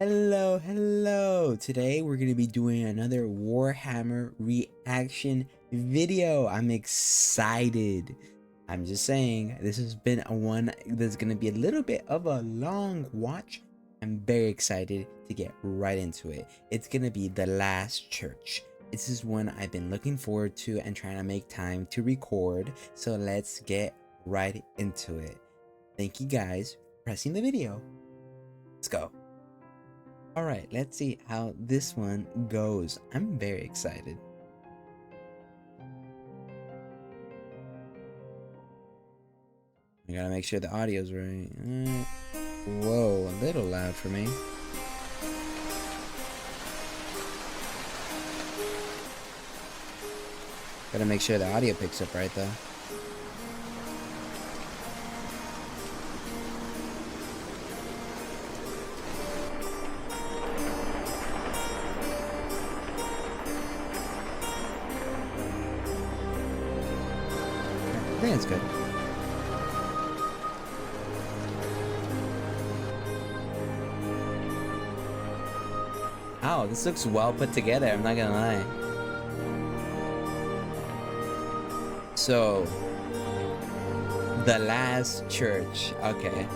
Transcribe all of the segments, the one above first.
Hello. Today we're going to be doing another Warhammer reaction video. I'm excited. I'm just saying, this has been a one that's going to be a little bit of a long watch. I'm very excited to get right into it. It's going to be The Last Church. This is one I've been looking forward to and trying to make time to record. So let's get right into it. Thank you guys for pressing the video. Let's go. Alright, let's see how this one goes. I'm very excited. I gotta make sure the audio's right. Whoa, a little loud for me. Gotta make sure the audio picks up right though. I think it's good. Wow, this looks well put together, I'm not gonna lie. So, The Last Church, okay.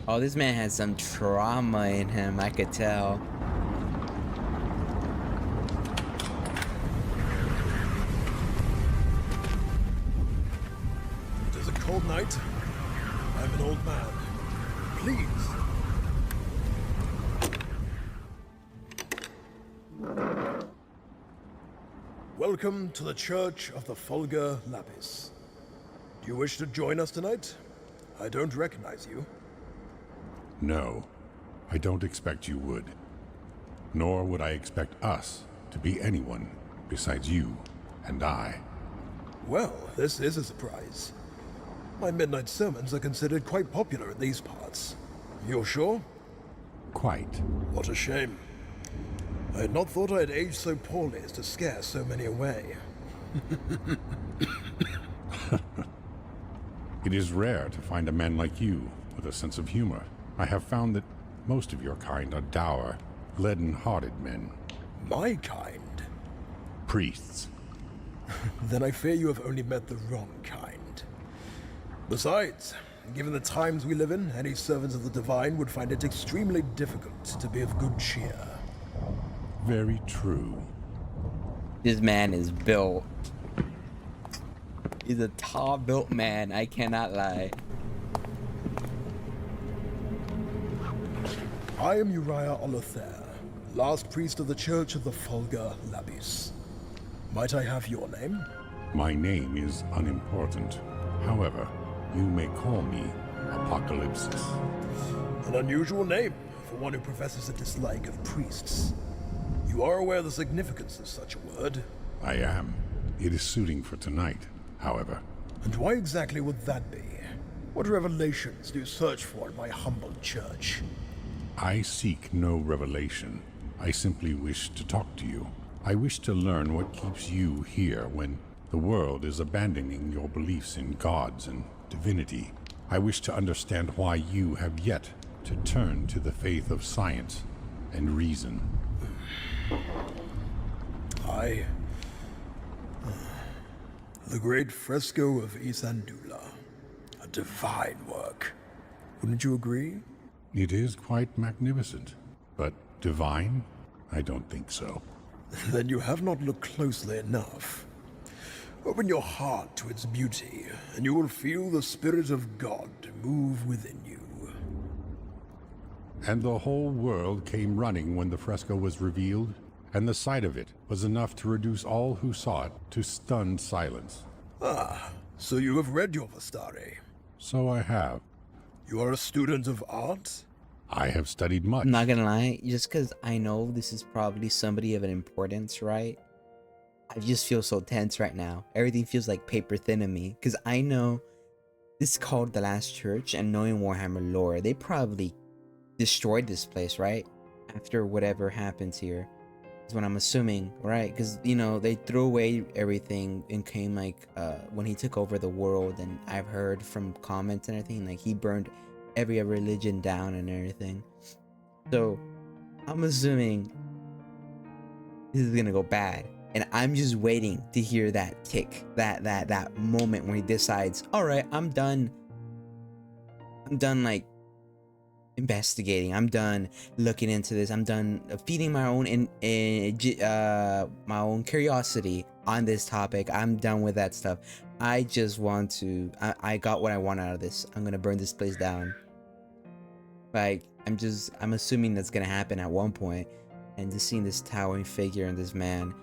Oh, this man has some trauma in him, I could tell. It is a cold night. I'm an old man. Please. Welcome to the Church of the Fulgur Lapis. Do you wish to join us tonight? I don't recognize you. No, I don't expect you would. Nor would I expect us to be anyone besides you and I. Well, this is a surprise. My midnight sermons are considered quite popular in these parts. You're sure? Quite. What a shame. I had not thought I had aged so poorly as to scare so many away. It is rare to find a man like you with a sense of humor. I have found that most of your kind are dour, leaden-hearted men. My kind? Priests. Then I fear you have only met the wrong kind. Besides, given the times we live in, any servants of the divine would find it extremely difficult to be of good cheer. Very true. This man is built. He's a tall built man, I cannot lie. I am Uriah Olothair, last priest of the Church of the Fulgur Lapis. Might I have your name? My name is unimportant. However, you may call me Apocalypsis. An unusual name for one who professes a dislike of priests. You are aware of the significance of such a word? I am. It is suiting for tonight, however. And why exactly would that be? What revelations do you search for in my humble church? I seek no revelation. I simply wish to talk to you. I wish to learn what keeps you here when the world is abandoning your beliefs in gods and divinity. I wish to understand why you have yet to turn to the faith of science and reason. The great fresco of Isandula. A divine work. Wouldn't you agree? It is quite magnificent, but divine? I don't think so. Then you have not looked closely enough. Open your heart to its beauty, and you will feel the Spirit of God move within you. And the whole world came running when the fresco was revealed, and the sight of it was enough to reduce all who saw it to stunned silence. Ah, so you have read your Vastari. So I have. You are a student of art? I have studied much. I'm not gonna lie, just because I know this is probably somebody of an importance, right? I just feel so tense right now. Everything feels like paper thin to me, because I know this is called The Last Church, and knowing Warhammer lore, they probably destroyed this place, right? After whatever happens here, is what I'm assuming, right? Because, you know, they threw away everything and came like, when he took over the world, and I've heard from comments and everything, like he burned every religion down and everything. So I'm assuming this is gonna go bad, and I'm just waiting to hear that tick, that moment when he decides, all right, I'm done like investigating, I'm done looking into this, I'm done feeding my own my own curiosity on this topic. I'm done with that stuff. I just want to, I got what I want out of this. I'm gonna burn this place down. Like, I'm assuming that's gonna happen at one point, and just seeing this towering figure and this man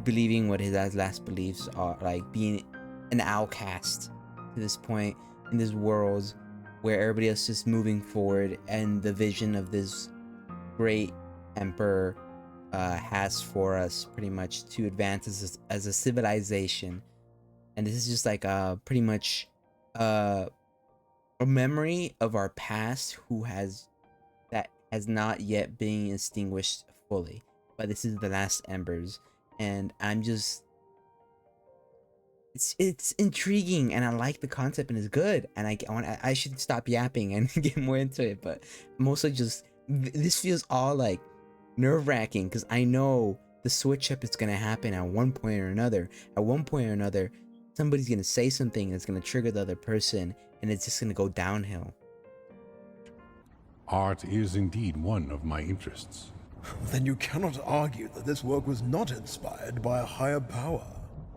believing what his last beliefs are, like being an outcast to this point in this world where everybody else is moving forward, and the vision of this great emperor has for us pretty much to advance as a civilization. And this is just like pretty much a memory of our past that has not yet been extinguished fully, but this is the last embers, and I'm just, it's intriguing, and I like the concept, and it's good, and I should stop yapping and get more into it, but mostly just this feels all like nerve-wracking, because I know the switch up is gonna happen at one point or another. At one point or another, somebody's gonna say something that's gonna trigger the other person, and it's just gonna go downhill. Art is indeed one of my interests. Then you cannot argue that this work was not inspired by a higher power.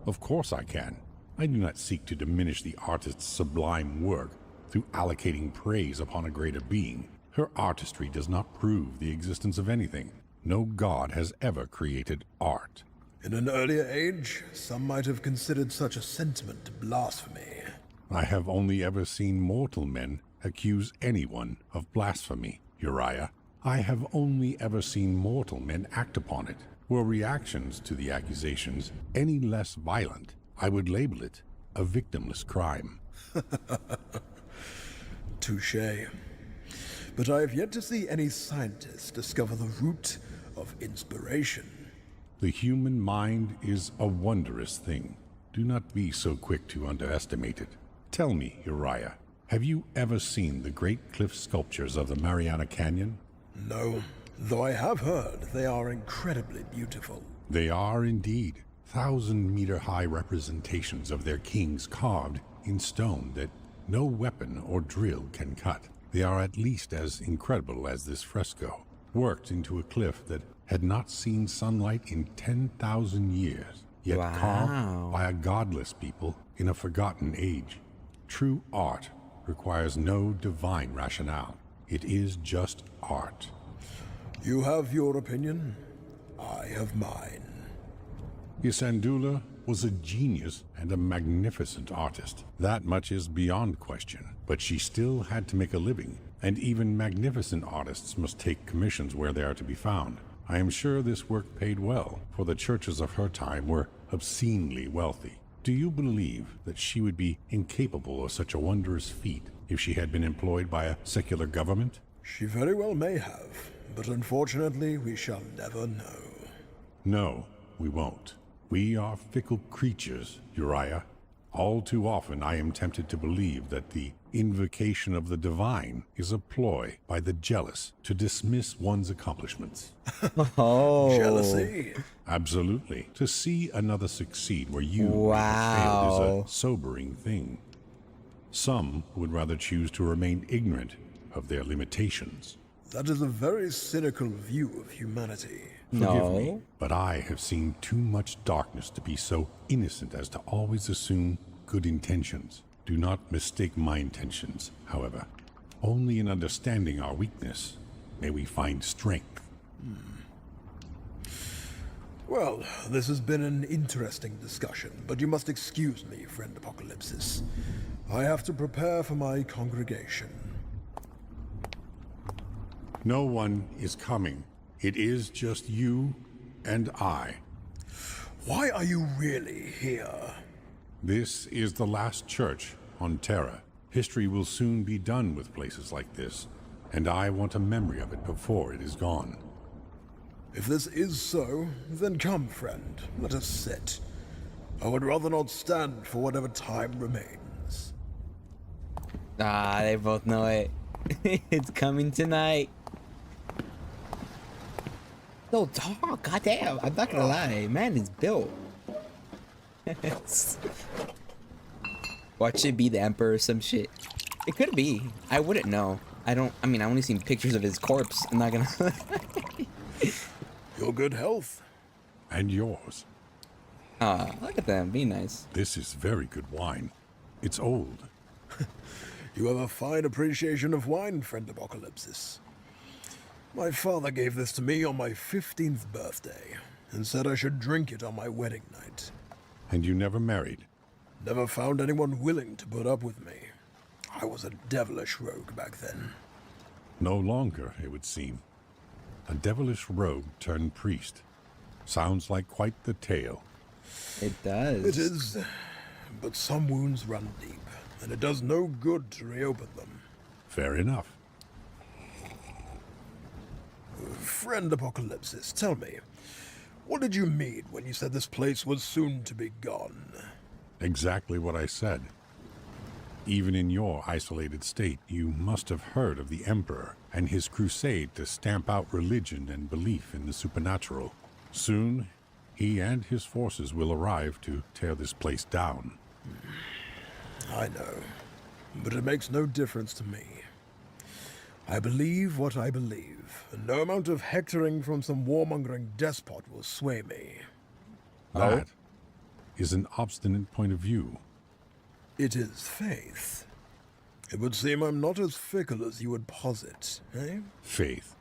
Of course I can. I do not seek to diminish the artist's sublime work through allocating praise upon a greater being. Her artistry does not prove the existence of anything. No god has ever created art. In an earlier age, some might have considered such a sentiment blasphemy. I have only ever seen mortal men accuse anyone of blasphemy, Uriah. I have only ever seen mortal men act upon it. Were reactions to the accusations any less violent, I would label it a victimless crime. Touché. But I have yet to see any scientists discover the root of inspiration. The human mind is a wondrous thing. Do not be so quick to underestimate it. Tell me, Uriah, have you ever seen the great cliff sculptures of the Mariana Canyon? No, though I have heard they are incredibly beautiful. They are indeed 1,000-meter-high representations of their kings carved in stone that no weapon or drill can cut. They are at least as incredible as this fresco, worked into a cliff that had not seen sunlight in 10,000 years, yet carved by a godless people in a forgotten age. True art requires no divine rationale. It is just art. You have your opinion, I have mine. Isandula was a genius and a magnificent artist. That much is beyond question. But she still had to make a living, and even magnificent artists must take commissions where they are to be found. I am sure this work paid well, for the churches of her time were obscenely wealthy. Do you believe that she would be incapable of such a wondrous feat if she had been employed by a secular government? She very well may have, but unfortunately we shall never know. No, we won't. We are fickle creatures, Uriah. All too often I am tempted to believe that the invocation of the divine is a ploy by the jealous to dismiss one's accomplishments. Oh. Jealousy? Absolutely. To see another succeed where you have failed is a sobering thing. Some would rather choose to remain ignorant of their limitations. That is a very cynical view of humanity. Forgive me, No. but I have seen too much darkness to be so innocent as to always assume good intentions. Do not mistake my intentions, however. Only in understanding our weakness may we find strength. Well, this has been an interesting discussion, but you must excuse me, friend Apocalypsis. I have to prepare for my congregation. No one is coming. It is just you and I. Why are you really here? This is the last church on Terra. History will soon be done with places like this, and I want a memory of it before it is gone. If this is so, then come, friend, let us sit. I would rather not stand for whatever time remains. Ah, they both know it. It's coming tonight. No talk, goddamn. I'm not gonna lie, man is built. Watch it be the Emperor or some shit. It could be. I wouldn't know. I mean, I only seen pictures of his corpse. I'm not gonna. Your good health. And yours. Ah, look at them. Be nice. This is very good wine. It's old. You have a fine appreciation of wine, friend Apocalypsis. My father gave this to me on my 15th birthday and said I should drink it on my wedding night. And you never married? Never found anyone willing to put up with me. I was a devilish rogue back then. No longer, it would seem. A devilish rogue turned priest. Sounds like quite the tale. It does. It is, but some wounds run deep, and it does no good to reopen them. Fair enough. Friend Apocalypsis, tell me, what did you mean when you said this place was soon to be gone? Exactly what I said. Even in your isolated state, you must have heard of the Emperor and his crusade to stamp out religion and belief in the supernatural. Soon, he and his forces will arrive to tear this place down. I know, but it makes no difference to me. I believe what I believe, and no amount of hectoring from some warmongering despot will sway me. That is an obstinate point of view. It is faith. It would seem I'm not as fickle as you would posit, eh? Faith.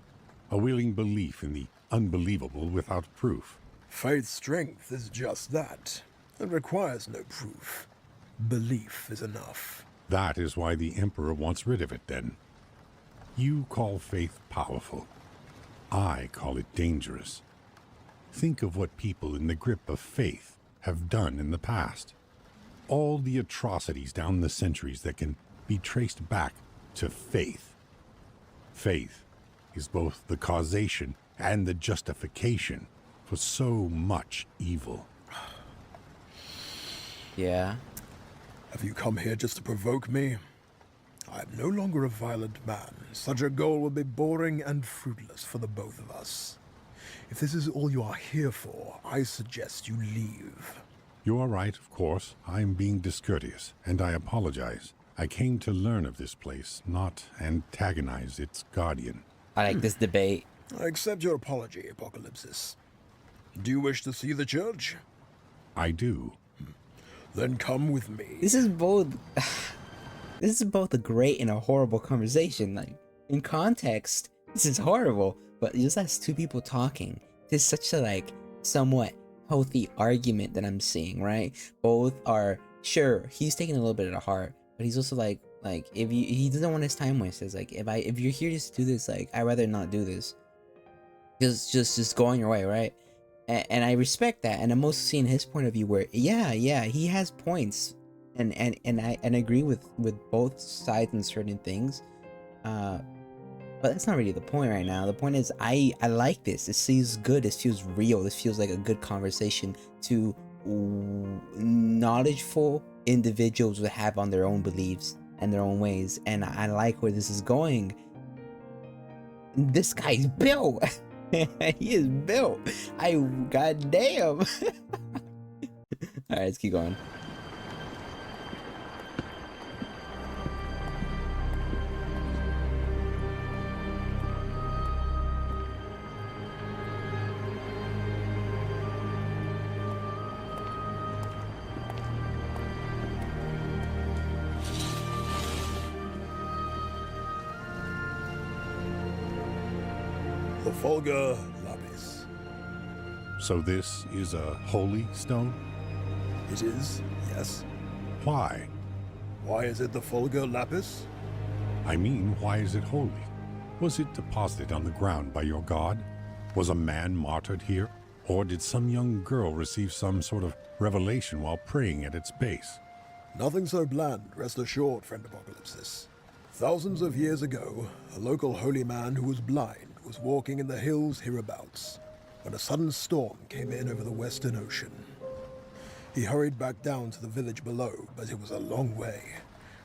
A willing belief in the unbelievable without proof. Faith's strength is just that. It requires no proof. Belief is enough. That is why the Emperor wants rid of it, then. You call faith powerful. I call it dangerous. Think of what people in the grip of faith have done in the past. All the atrocities down the centuries that can be traced back to faith. Faith is both the causation and the justification for so much evil. Yeah. Have you come here just to provoke me? I am no longer a violent man. Such a goal would be boring and fruitless for the both of us. If this is all you are here for, I suggest you leave. You are right, of course. I am being discourteous, and I apologize. I came to learn of this place, not antagonize its guardian. I like this debate. I accept your apology, Apocalypsis. Do you wish to see the church? I do. Then come with me. This is both. This is both a great and a horrible conversation. Like, in context, this is horrible. But just as two people talking, this is such a like somewhat healthy argument that I'm seeing. Right? Both are sure he's taking a little bit at heart, but he's also like if he doesn't want his time wasted. Like if you're here just to do this, like I'd rather not do this. Just go on your way, right? And I respect that, and I'm also seeing his point of view where yeah he has points, and I agree with both sides in certain things, but that's not really the point right now. The point is I like this. This feels good. This feels real. This feels like a good conversation to knowledgeful individuals would have on their own beliefs and their own ways, and I like where this is going. This guy's built. He is built. Goddamn. All right, let's keep going. the Fulgur Lapis. So this is a holy stone? It is, yes. Why? Why is it the Fulgur Lapis? I mean, why is it holy? Was it deposited on the ground by your god? Was a man martyred here? Or did some young girl receive some sort of revelation while praying at its base? Nothing so bland, rest assured, friend Apocalypsis. Thousands of years ago, a local holy man who was blind was walking in the hills hereabouts when a sudden storm came in over the Western Ocean. He hurried back down to the village below, but it was a long way,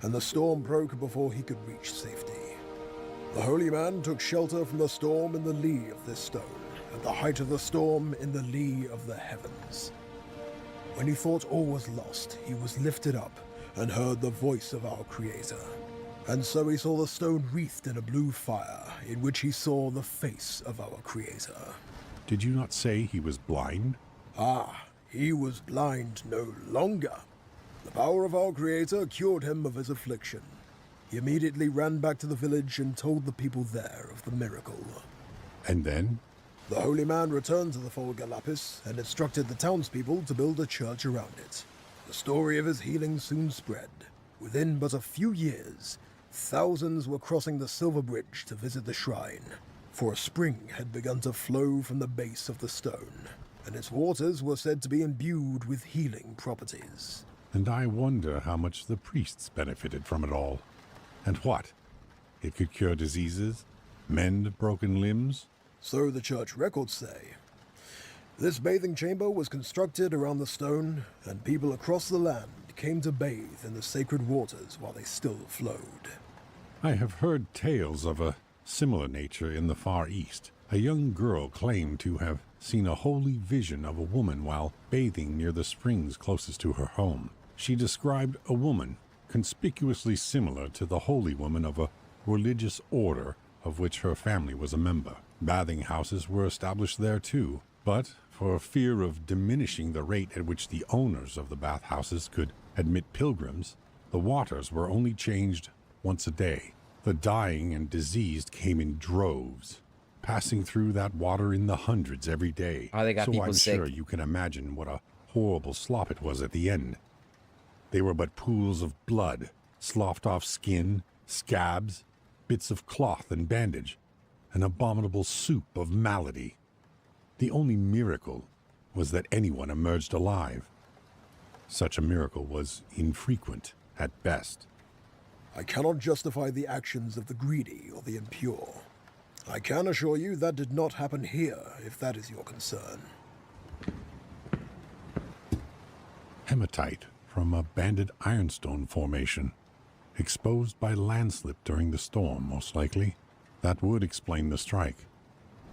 and the storm broke before he could reach safety. The holy man took shelter from the storm in the lee of this stone, at the height of the storm in the lee of the heavens. When he thought all was lost, he was lifted up and heard the voice of our Creator. And so he saw the stone wreathed in a blue fire, in which he saw the face of our Creator. Did you not say he was blind? Ah, he was blind no longer. The power of our Creator cured him of his affliction. He immediately ran back to the village and told the people there of the miracle. And then? The holy man returned to the Fulgur Lapis and instructed the townspeople to build a church around it. The story of his healing soon spread. Within but a few years, thousands were crossing the Silver Bridge to visit the shrine, for a spring had begun to flow from the base of the stone, and its waters were said to be imbued with healing properties. And I wonder how much the priests benefited from it all. And what? It could cure diseases? Mend broken limbs? So the church records say. This bathing chamber was constructed around the stone, and people across the land came to bathe in the sacred waters while they still flowed. I have heard tales of a similar nature in the Far East. A young girl claimed to have seen a holy vision of a woman while bathing near the springs closest to her home. She described a woman conspicuously similar to the holy woman of a religious order of which her family was a member. Bathing houses were established there too, but for fear of diminishing the rate at which the owners of the bathhouses could admit pilgrims, the waters were only changed once a day. The dying and diseased came in droves, passing through that water in the hundreds every day. Oh, they got so people I'm sick. sure you can imagine what a horrible slop it was at the end. They were but pools of blood, sloughed off skin, scabs, bits of cloth and bandage, an abominable soup of malady. The only miracle was that anyone emerged alive. Such a miracle was infrequent at best. I cannot justify the actions of the greedy or the impure. I can assure you that did not happen here, if that is your concern. Hematite from a banded ironstone formation, exposed by landslip during the storm, most likely. That would explain the strike.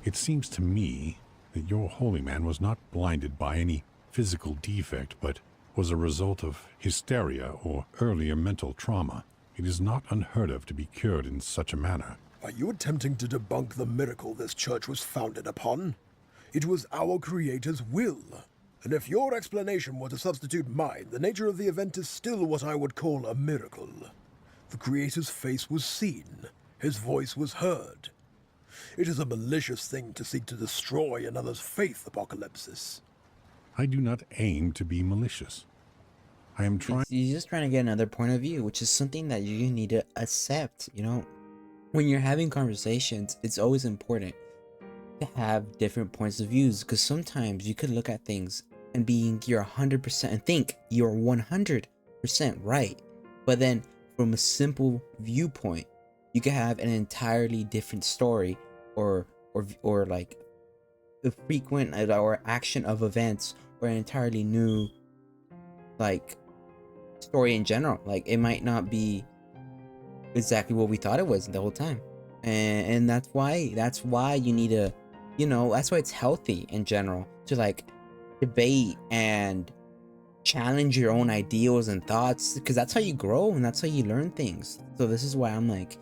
It seems to me that your holy man was not blinded by any physical defect, but was a result of hysteria or earlier mental trauma. It is not unheard of to be cured in such a manner. Are you attempting to debunk the miracle this church was founded upon? It was our Creator's will. And if your explanation were to substitute mine, the nature of the event is still what I would call a miracle. The Creator's face was seen. His voice was heard. It is a malicious thing to seek to destroy another's faith, Apocalypsis. I do not aim to be malicious. I am trying... He's just trying to get another point of view, which is something that you need to accept, you know? When you're having conversations, it's always important to have different points of views, because sometimes you could look at things and you're 100% and think you're 100% right. But then from a simple viewpoint, you could have an entirely different story or like the frequent or action of events, or an entirely new like story in general. Like it might not be exactly what we thought it was the whole time, and that's why you need to, you know, that's why it's healthy in general to like debate and challenge your own ideals and thoughts, because that's how you grow and that's how you learn things. So this is why I'm like,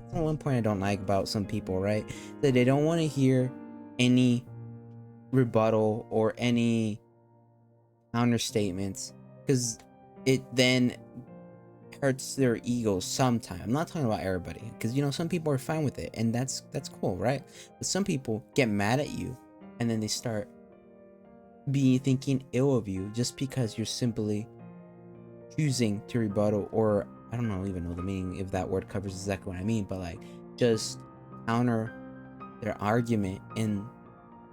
that's one point I don't like about some people, right? That they don't want to hear any rebuttal or any counter statements, because it then hurts their ego sometimes. I'm not talking about everybody, because you know some people are fine with it, and that's cool, right? But some people get mad at you, and then they start thinking ill of you just because you're simply choosing to rebuttal, or I don't know even know the meaning if that word covers exactly what I mean, but like just counter their argument. And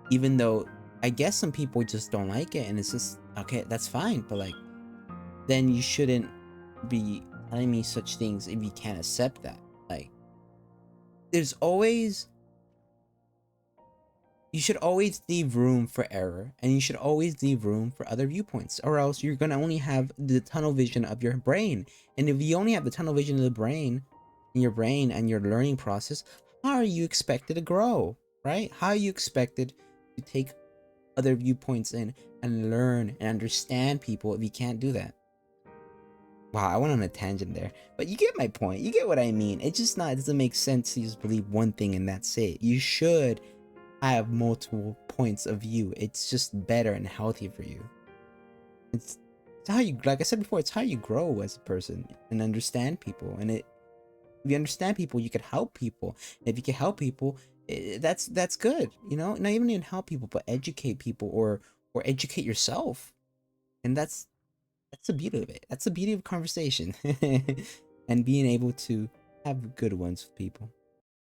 even though I guess some people just don't like it, and it's just okay, that's fine, but like then you shouldn't be telling me such things if you can't accept that. Like there's always, you should always leave room for error, and you should always leave room for other viewpoints, or else you're gonna only have the tunnel vision of your brain. And if you only have the tunnel vision of the brain, in your brain and your learning process, how are you expected to grow, right? How are you expected to take other viewpoints in and learn and understand people if you can't do that? Wow, I went on a tangent there, but you get my point. You get what I mean. It's just not, it doesn't make sense to just believe one thing and that's it. You should have multiple points of view. It's just better and healthy for you. It's how you, like I said before, it's how you grow as a person and understand people. And if you understand people, you can help people. And if you can help people, that's good. You know, not even help people, but educate people, or educate yourself. And that's the beauty of it. That's the beauty of conversation and being able to have good ones with people.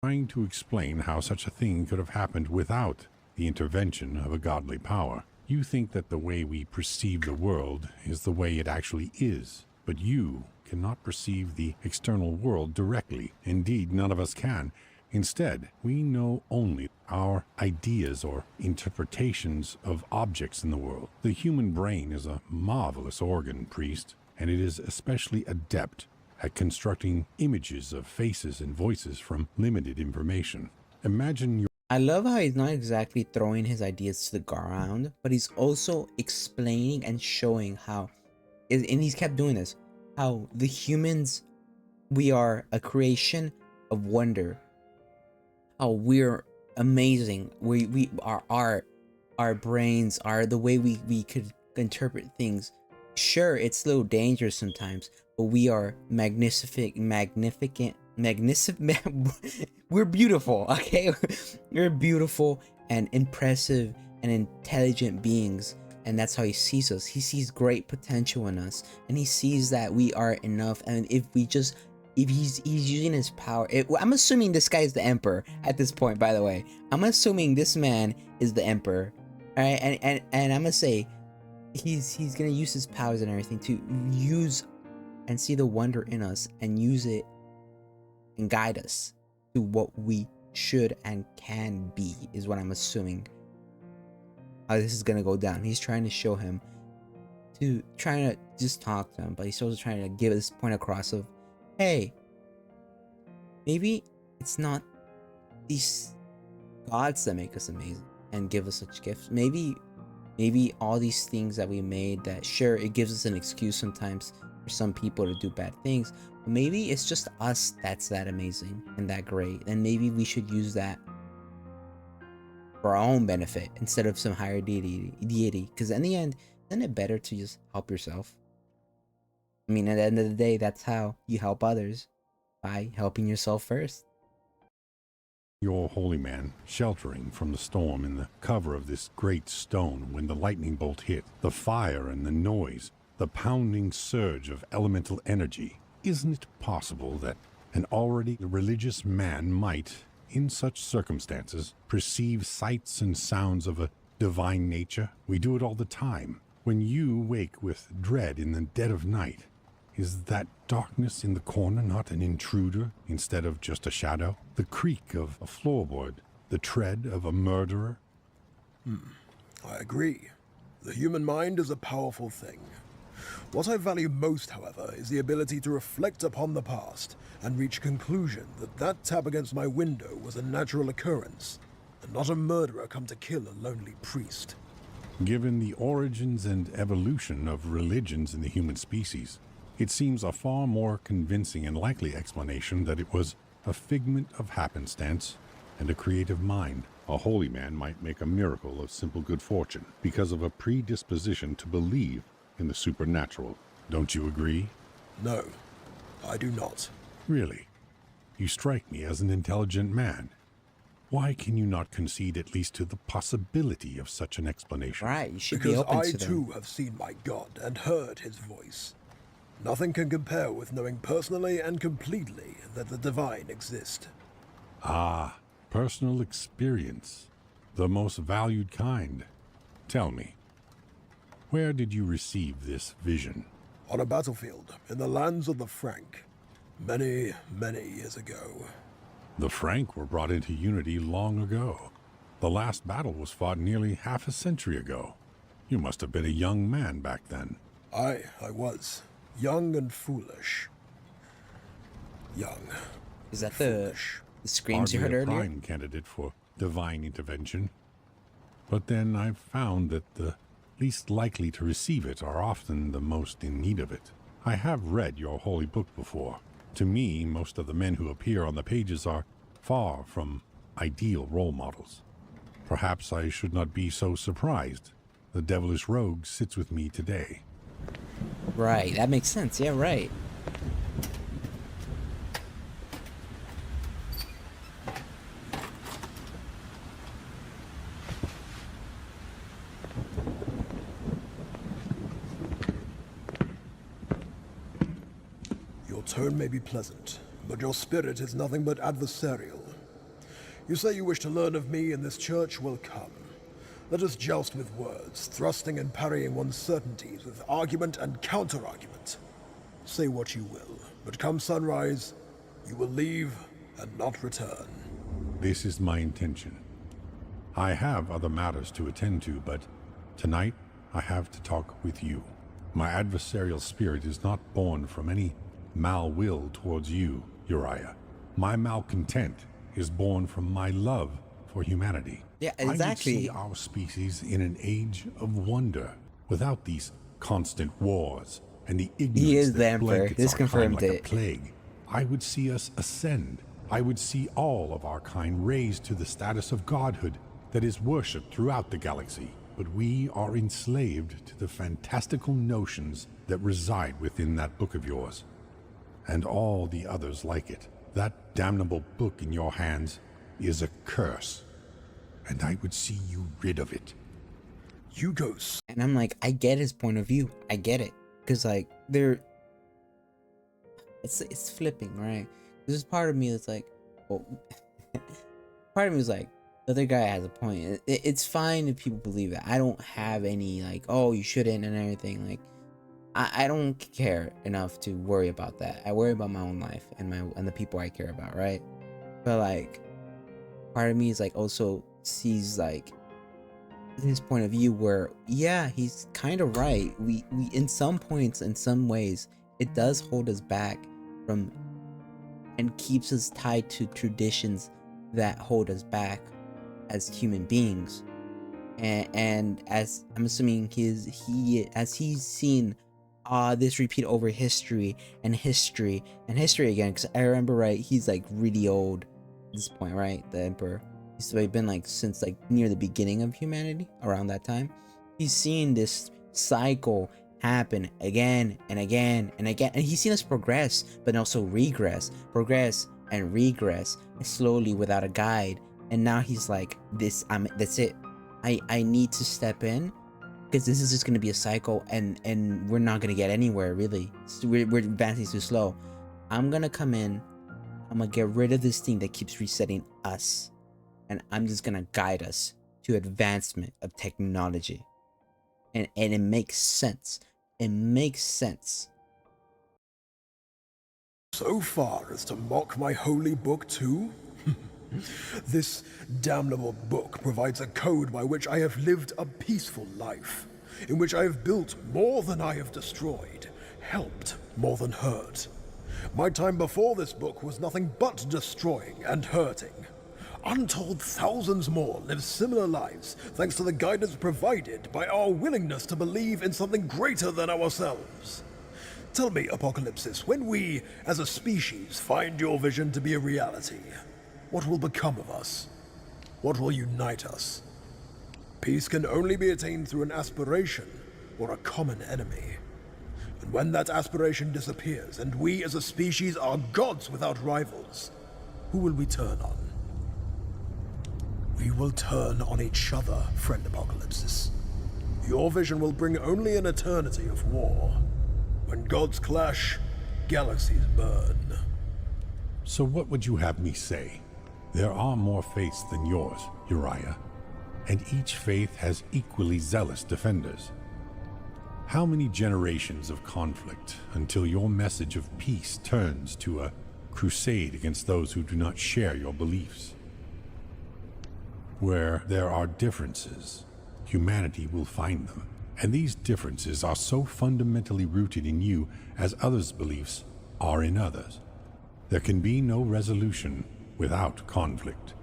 Trying to explain how such a thing could have happened without the intervention of a godly power. You think that the way we perceive the world is the way it actually is, but you cannot perceive the external world directly. Indeed, none of us can. Instead, we know only our ideas or interpretations of objects in the world. The human brain is a marvelous organ, priest, and it is especially adept at constructing images of faces and voices from limited information. Imagine your... I love how he's not exactly throwing his ideas to the ground, but he's also explaining and showing how, and he's kept doing this, how the humans, we are a creation of wonder. How we're amazing. We our art, our brains, are the way we could interpret things. Sure, it's a little dangerous sometimes, but we are magnificent. We're beautiful, okay? We're beautiful and impressive and intelligent beings, and that's how he sees us. He sees great potential in us, and he sees that we are enough. And if he's using his power, I'm assuming this guy is the emperor at this point, by the way. I'm assuming this man is the emperor, all right? And I'm gonna say he's gonna use his powers and everything to use and see the wonder in us and use it and guide us to what we should and can be, is what I'm assuming how this is gonna go down. He's trying to show him, trying to just talk to him, but he's also trying to give this point across of, hey, maybe it's not these gods that make us amazing and give us such gifts. Maybe all these things that we made, that sure, it gives us an excuse sometimes for some people to do bad things, but maybe it's just us that's that amazing and that great, and maybe we should use that for our own benefit instead of some higher deity, because in the end, isn't it better to just help yourself? I mean, at the end of the day, that's how you help others, by helping yourself first. Your holy man sheltering from the storm in the cover of this great stone when the lightning bolt hit, the fire and the noise, the pounding surge of elemental energy. Isn't it possible that an already religious man might, in such circumstances, perceive sights and sounds of a divine nature? We do it all the time. When you wake with dread in the dead of night, is that darkness in the corner not an intruder instead of just a shadow? The creak of a floorboard, the tread of a murderer? I agree. The human mind is a powerful thing. What I value most, however, is the ability to reflect upon the past and reach a conclusion that that tap against my window was a natural occurrence, and not a murderer come to kill a lonely priest. Given the origins and evolution of religions in the human species, it seems a far more convincing and likely explanation that it was a figment of happenstance and a creative mind. A holy man might make a miracle of simple good fortune because of a predisposition to believe in the supernatural. Don't you agree? No. I do not. Really? You strike me as an intelligent man. Why can you not concede at least to the possibility of such an explanation? Right, you should be Because open I to them. too have seen my God and heard his voice. Nothing can compare with knowing personally and completely that the divine exist. Ah, personal experience. The most valued kind. Tell me, where did you receive this vision? On a battlefield in the lands of the Frank. Many, many years ago. The Frank were brought into unity long ago. The last battle was fought nearly half a century ago. You must have been a young man back then. I was. Young and foolish. Young. Is that Foolish. the screams you heard Hardly a earlier? prime candidate for divine intervention. But then I've found that the least likely to receive it are often the most in need of it. I have read your holy book before. To me, most of the men who appear on the pages are far from ideal role models. Perhaps I should not be so surprised. The devilish rogue sits with me today. Right, that makes sense. Yeah, right. Your tone may be pleasant, but your spirit is nothing but adversarial. You say you wish to learn of me, and this church will come. Let us joust with words, thrusting and parrying one's certainties with argument and counter-argument. Say what you will, but come sunrise, you will leave and not return. This is my intention. I have other matters to attend to, but tonight I have to talk with you. My adversarial spirit is not born from any mal-will towards you, Uriah. My malcontent is born from my love for humanity. Yeah, I would exactly. see our species in an age of wonder, without these constant wars and the ignorance He is the that Emperor. blankets This our kind confirmed like a it. plague. I would see us ascend. I would see all of our kind raised to the status of godhood that is worshipped throughout the galaxy. But we are enslaved to the fantastical notions that reside within that book of yours, and all the others like it. That damnable book in your hands is a curse, and I would see you rid of it. You go And I'm like, I get his point of view. I get it. Because, like, it's flipping, right? There's part of me that's like, well, part of me is like, the other guy has a point. It's fine if people believe it. I don't have any, like, oh, you shouldn't and everything. Like, I don't care enough to worry about that. I worry about my own life and the people I care about, right? But, like, part of me is, like, also sees, like, his point of view where, yeah, he's kind of right. We in some points, in some ways, it does hold us back from and keeps us tied to traditions that hold us back as human beings. And as I'm assuming he's seen this repeat over history and history and history again, because I remember, right, he's like really old at this point, right? The Emperor. He's been like since like near the beginning of humanity, around that time. He's seen this cycle happen again and again and again, and he's seen us progress but also regress, progress and regress slowly without a guide. And now he's like, that's it. I need to step in, because this is just going to be a cycle, and we're not going to get anywhere, really. We're advancing too slow. I'm going to come in, I'm going to get rid of this thing that keeps resetting us, and I'm just going to guide us to advancement of technology. And it makes sense. It makes sense. so far as to mock my holy book too? This damnable book provides a code by which I have lived a peaceful life, in which I have built more than I have destroyed, helped more than hurt. My time before this book was nothing but destroying and hurting. Untold thousands more live similar lives thanks to the guidance provided by our willingness to believe in something greater than ourselves. Tell me, Apocalypsis, when we, as a species, find your vision to be a reality, what will become of us? What will unite us? Peace can only be attained through an aspiration or a common enemy. And when that aspiration disappears, and we as a species are gods without rivals, who will we turn on? We will turn on each other, friend Apocalypsis. Your vision will bring only an eternity of war. When gods clash, galaxies burn. So what would you have me say? There are more faiths than yours, Uriah, and each faith has equally zealous defenders. How many generations of conflict until your message of peace turns to a crusade against those who do not share your beliefs? Where there are differences, humanity will find them, and these differences are so fundamentally rooted in you as others' beliefs are in others. There can be no resolution without conflict.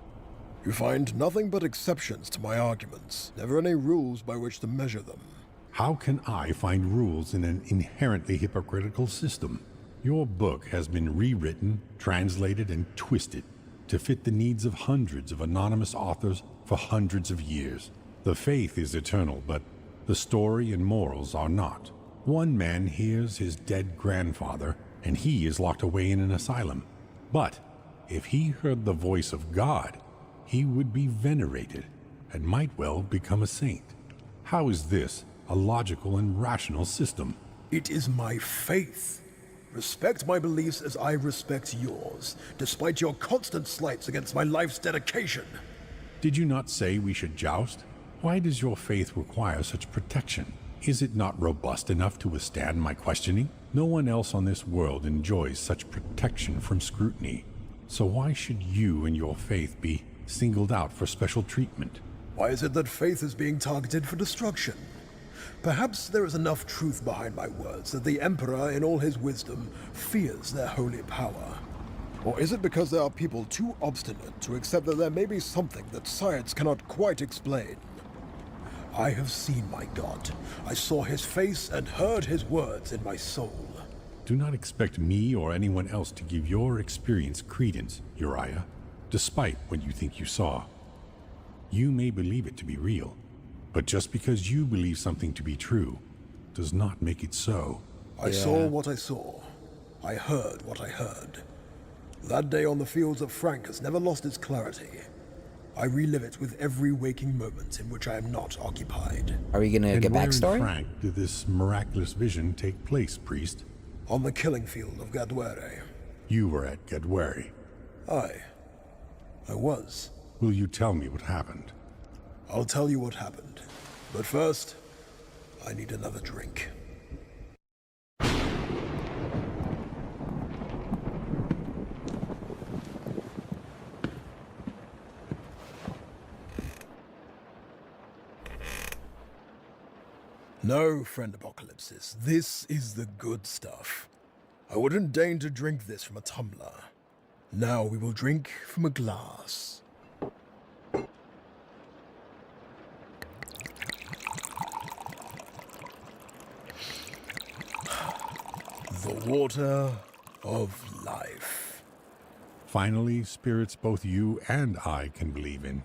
You find nothing but exceptions to my arguments, never any rules by which to measure them. How can I find rules in an inherently hypocritical system? Your book has been rewritten, translated, and twisted to fit the needs of hundreds of anonymous authors for hundreds of years. The faith is eternal, but the story and morals are not. One man hears his dead grandfather, and he is locked away in an asylum. But if he heard the voice of God, he would be venerated and might well become a saint. How is this a logical and rational system? It is my faith. Respect my beliefs as I respect yours, despite your constant slights against my life's dedication. Did you not say we should joust? Why does your faith require such protection? Is it not robust enough to withstand my questioning? No one else on this world enjoys such protection from scrutiny. So why should you and your faith be singled out for special treatment? Why is it that faith is being targeted for destruction? Perhaps there is enough truth behind my words that the Emperor, in all his wisdom, fears their holy power. Or is it because there are people too obstinate to accept that there may be something that science cannot quite explain? I have seen my God. I saw his face and heard his words in my soul. Do not expect me or anyone else to give your experience credence, Uriah, despite what you think you saw. You may believe it to be real, but just because you believe something to be true does not make it so. I saw what I saw. I heard what I heard. That day on the fields of Frank has never lost its clarity. I relive it with every waking moment in which I am not occupied. Are we gonna get where backstory? in Frank did this miraculous vision take place, priest? On the killing field of Gadwere. You were at Gadwari. I was. Will you tell me what happened? I'll tell you what happened. But first, I need another drink. No, friend Apocalypsis, this is the good stuff. I wouldn't deign to drink this from a tumbler. Now we will drink from a glass. The water of life. Finally, spirits both you and I can believe in.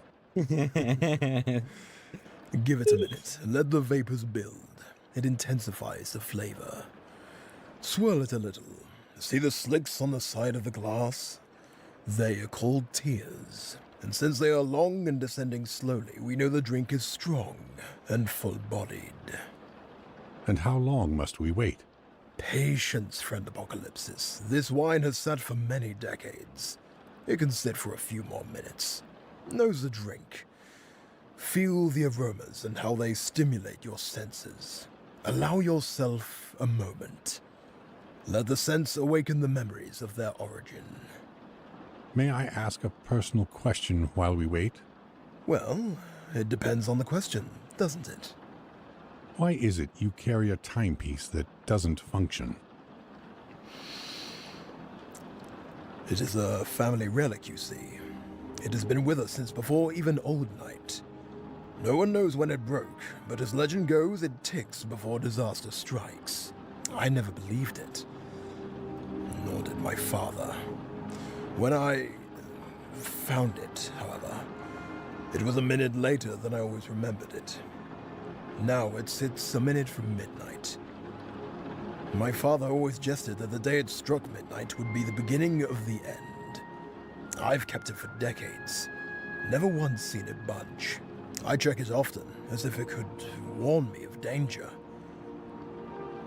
Give it a minute and let the vapors build. It intensifies the flavor. Swirl it a little. See the slicks on the side of the glass? They are called tears. And since they are long and descending slowly, we know the drink is strong and full-bodied. And how long must we wait? Patience, friend Apocalypsis. This wine has sat for many decades. It can sit for a few more minutes. Nose the drink. Feel the aromas and how they stimulate your senses. Allow yourself a moment. Let the scents awaken the memories of their origin. May I ask a personal question while we wait? Well, it depends on the question, doesn't it? Why is it you carry a timepiece that doesn't function? It is a family relic, you see. It has been with us since before even Old Night. No one knows when it broke, but as legend goes, it ticks before disaster strikes. I never believed it. Nor did my father. When I found it, however, it was a minute later than I always remembered it. Now it sits a minute from midnight. My father always jested that the day it struck midnight would be the beginning of the end. I've kept it for decades. Never once seen it budge. I check it often, as if it could warn me of danger.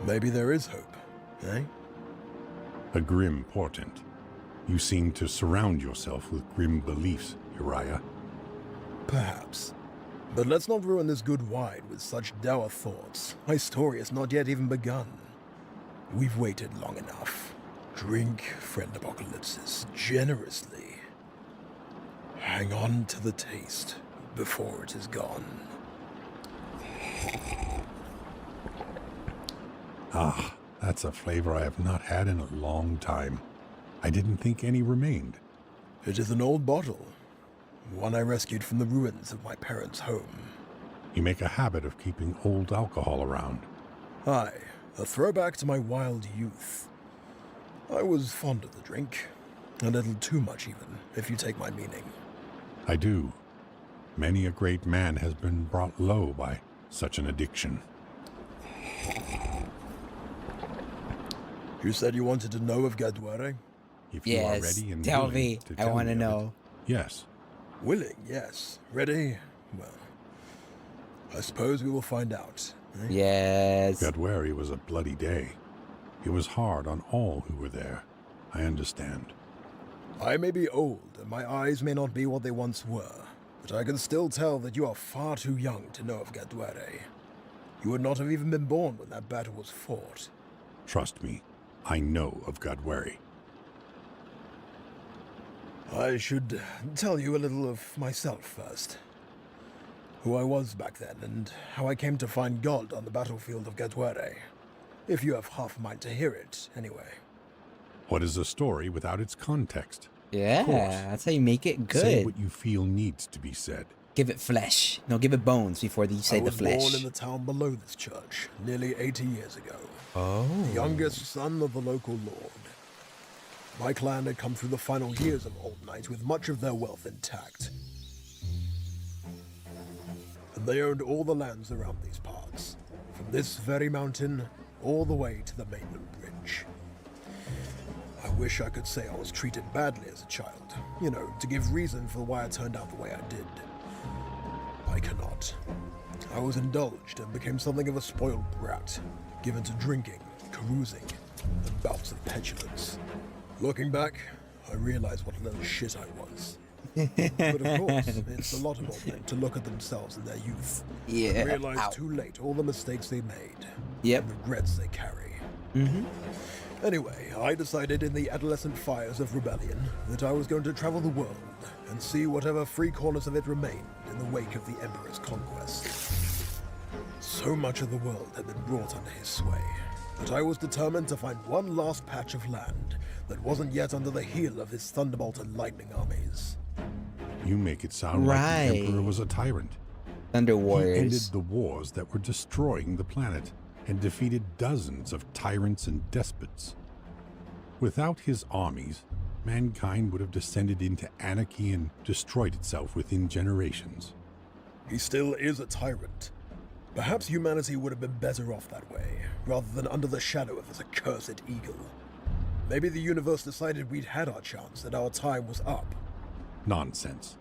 Maybe there is hope, eh? A grim portent. You seem to surround yourself with grim beliefs, Uriah. Perhaps. But let's not ruin this good wine with such dour thoughts. My story has not yet even begun. We've waited long enough. Drink, friend Apocalypsis, generously. Hang on to the taste before it is gone. Ah, that's a flavor I have not had in a long time. I didn't think any remained. It is an old bottle. One I rescued from the ruins of my parents' home. You make a habit of keeping old alcohol around. Aye, a throwback to my wild youth. I was fond of the drink. A little too much even, if you take my meaning. I do. Many a great man has been brought low by such an addiction. You said you wanted to know of Gadu. If you are Yes, ready and tell willing me. to I tell want to me of it. know. Yes. Willing, yes. Ready? Well, I suppose we will find out. Eh? Yes. Gadwari was a bloody day. It was hard on all who were there. I understand. I may be old, and my eyes may not be what they once were, but I can still tell that you are far too young to know of Gadwari. You would not have even been born when that battle was fought. Trust me, I know of Gadwari. I should tell you a little of myself first. Who I was back then, and how I came to find God on the battlefield of Gadwari. If you have half a mind to hear it, anyway. What is a story without its context? Yeah, course. that's how you make it Say good. what you feel needs to be said. Give it flesh. No, give it bones before you say I the was born flesh. in the town below this church, nearly 80 years ago. Oh. The youngest son of the local lord. My clan had come through the final years of Old Night with much of their wealth intact. And they owned all the lands around these parts, from this very mountain all the way to the mainland bridge. I wish I could say I was treated badly as a child, to give reason for why I turned out the way I did. I cannot. I was indulged and became something of a spoiled brat, given to drinking, carousing, and bouts of petulance. Looking back, I realize what a little shit I was. But of course, it's a lot of old men to look at themselves in their youth Yeah. and realize Ow. too late all the mistakes they made Yep. and regrets they carry. Mm-hmm. Anyway, I decided in the adolescent fires of rebellion that I was going to travel the world and see whatever free corners of it remained in the wake of the Emperor's conquest. So much of the world had been brought under his sway that I was determined to find one last patch of land that wasn't yet under the heel of his thunderbolt and lightning armies. You make it sound like the Right. Emperor was a tyrant. Thunder He ended Warriors. the wars that were destroying the planet and defeated dozens of tyrants and despots. Without his armies, mankind would have descended into anarchy and destroyed itself within generations. He still is a tyrant. Perhaps humanity would have been better off that way, rather than under the shadow of this accursed eagle. Maybe the universe decided we'd had our chance, that our time was up. Nonsense.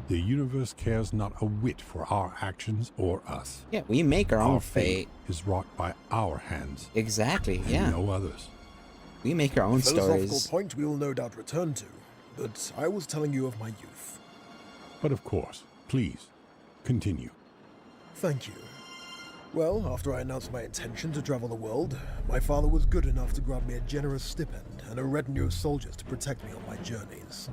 The universe cares not a whit for our actions or us. Yeah, we make our own Our fate. is wrought by our hands Exactly, and yeah. no others. We make our own Philosophical stories. point we will no doubt return to, but I was telling you of my youth. But of course, please, continue. Thank you. Well, after I announced my intention to travel the world, my father was good enough to grant me a generous stipend and a retinue of soldiers to protect me on my journeys.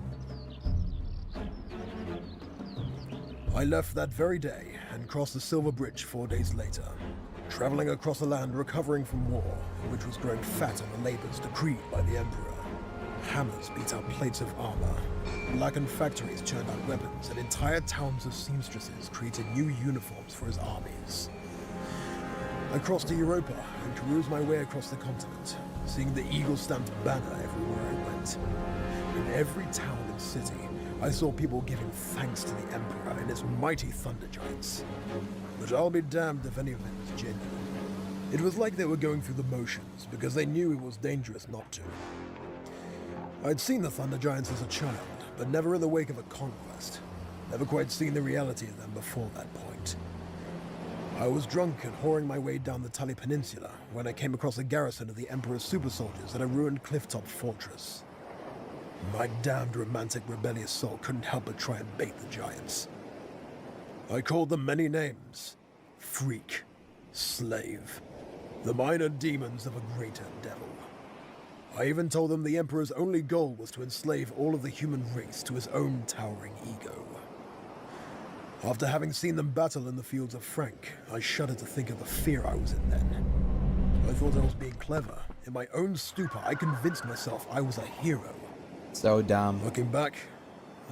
I left that very day and crossed the Silver Bridge 4 days later, traveling across a land recovering from war, which was growing fat on the labors decreed by the Emperor. Hammers beat out plates of armor, blackened factories churned out weapons, and entire towns of seamstresses created new uniforms for his armies. I crossed to Europa and caroused my way across the continent, seeing the eagle-stamped banner everywhere I went. In every town and city, I saw people giving thanks to the Emperor and his mighty thunder giants. But I'll be damned if any of it was genuine. It was like they were going through the motions, because they knew it was dangerous not to. I'd seen the Thunder Giants as a child, but never in the wake of a conquest. Never quite seen the reality of them before that point. I was drunk and whoring my way down the Tali Peninsula when I came across a garrison of the Emperor's super soldiers at a ruined clifftop fortress. My damned romantic rebellious soul couldn't help but try and bait the giants. I called them many names. Freak, slave, the minor demons of a greater devil. I even told them the Emperor's only goal was to enslave all of the human race to his own towering ego. After having seen them battle in the fields of Frank, I shuddered to think of the fear I was in then. I thought I was being clever. In my own stupor, I convinced myself I was a hero. So dumb. Looking back,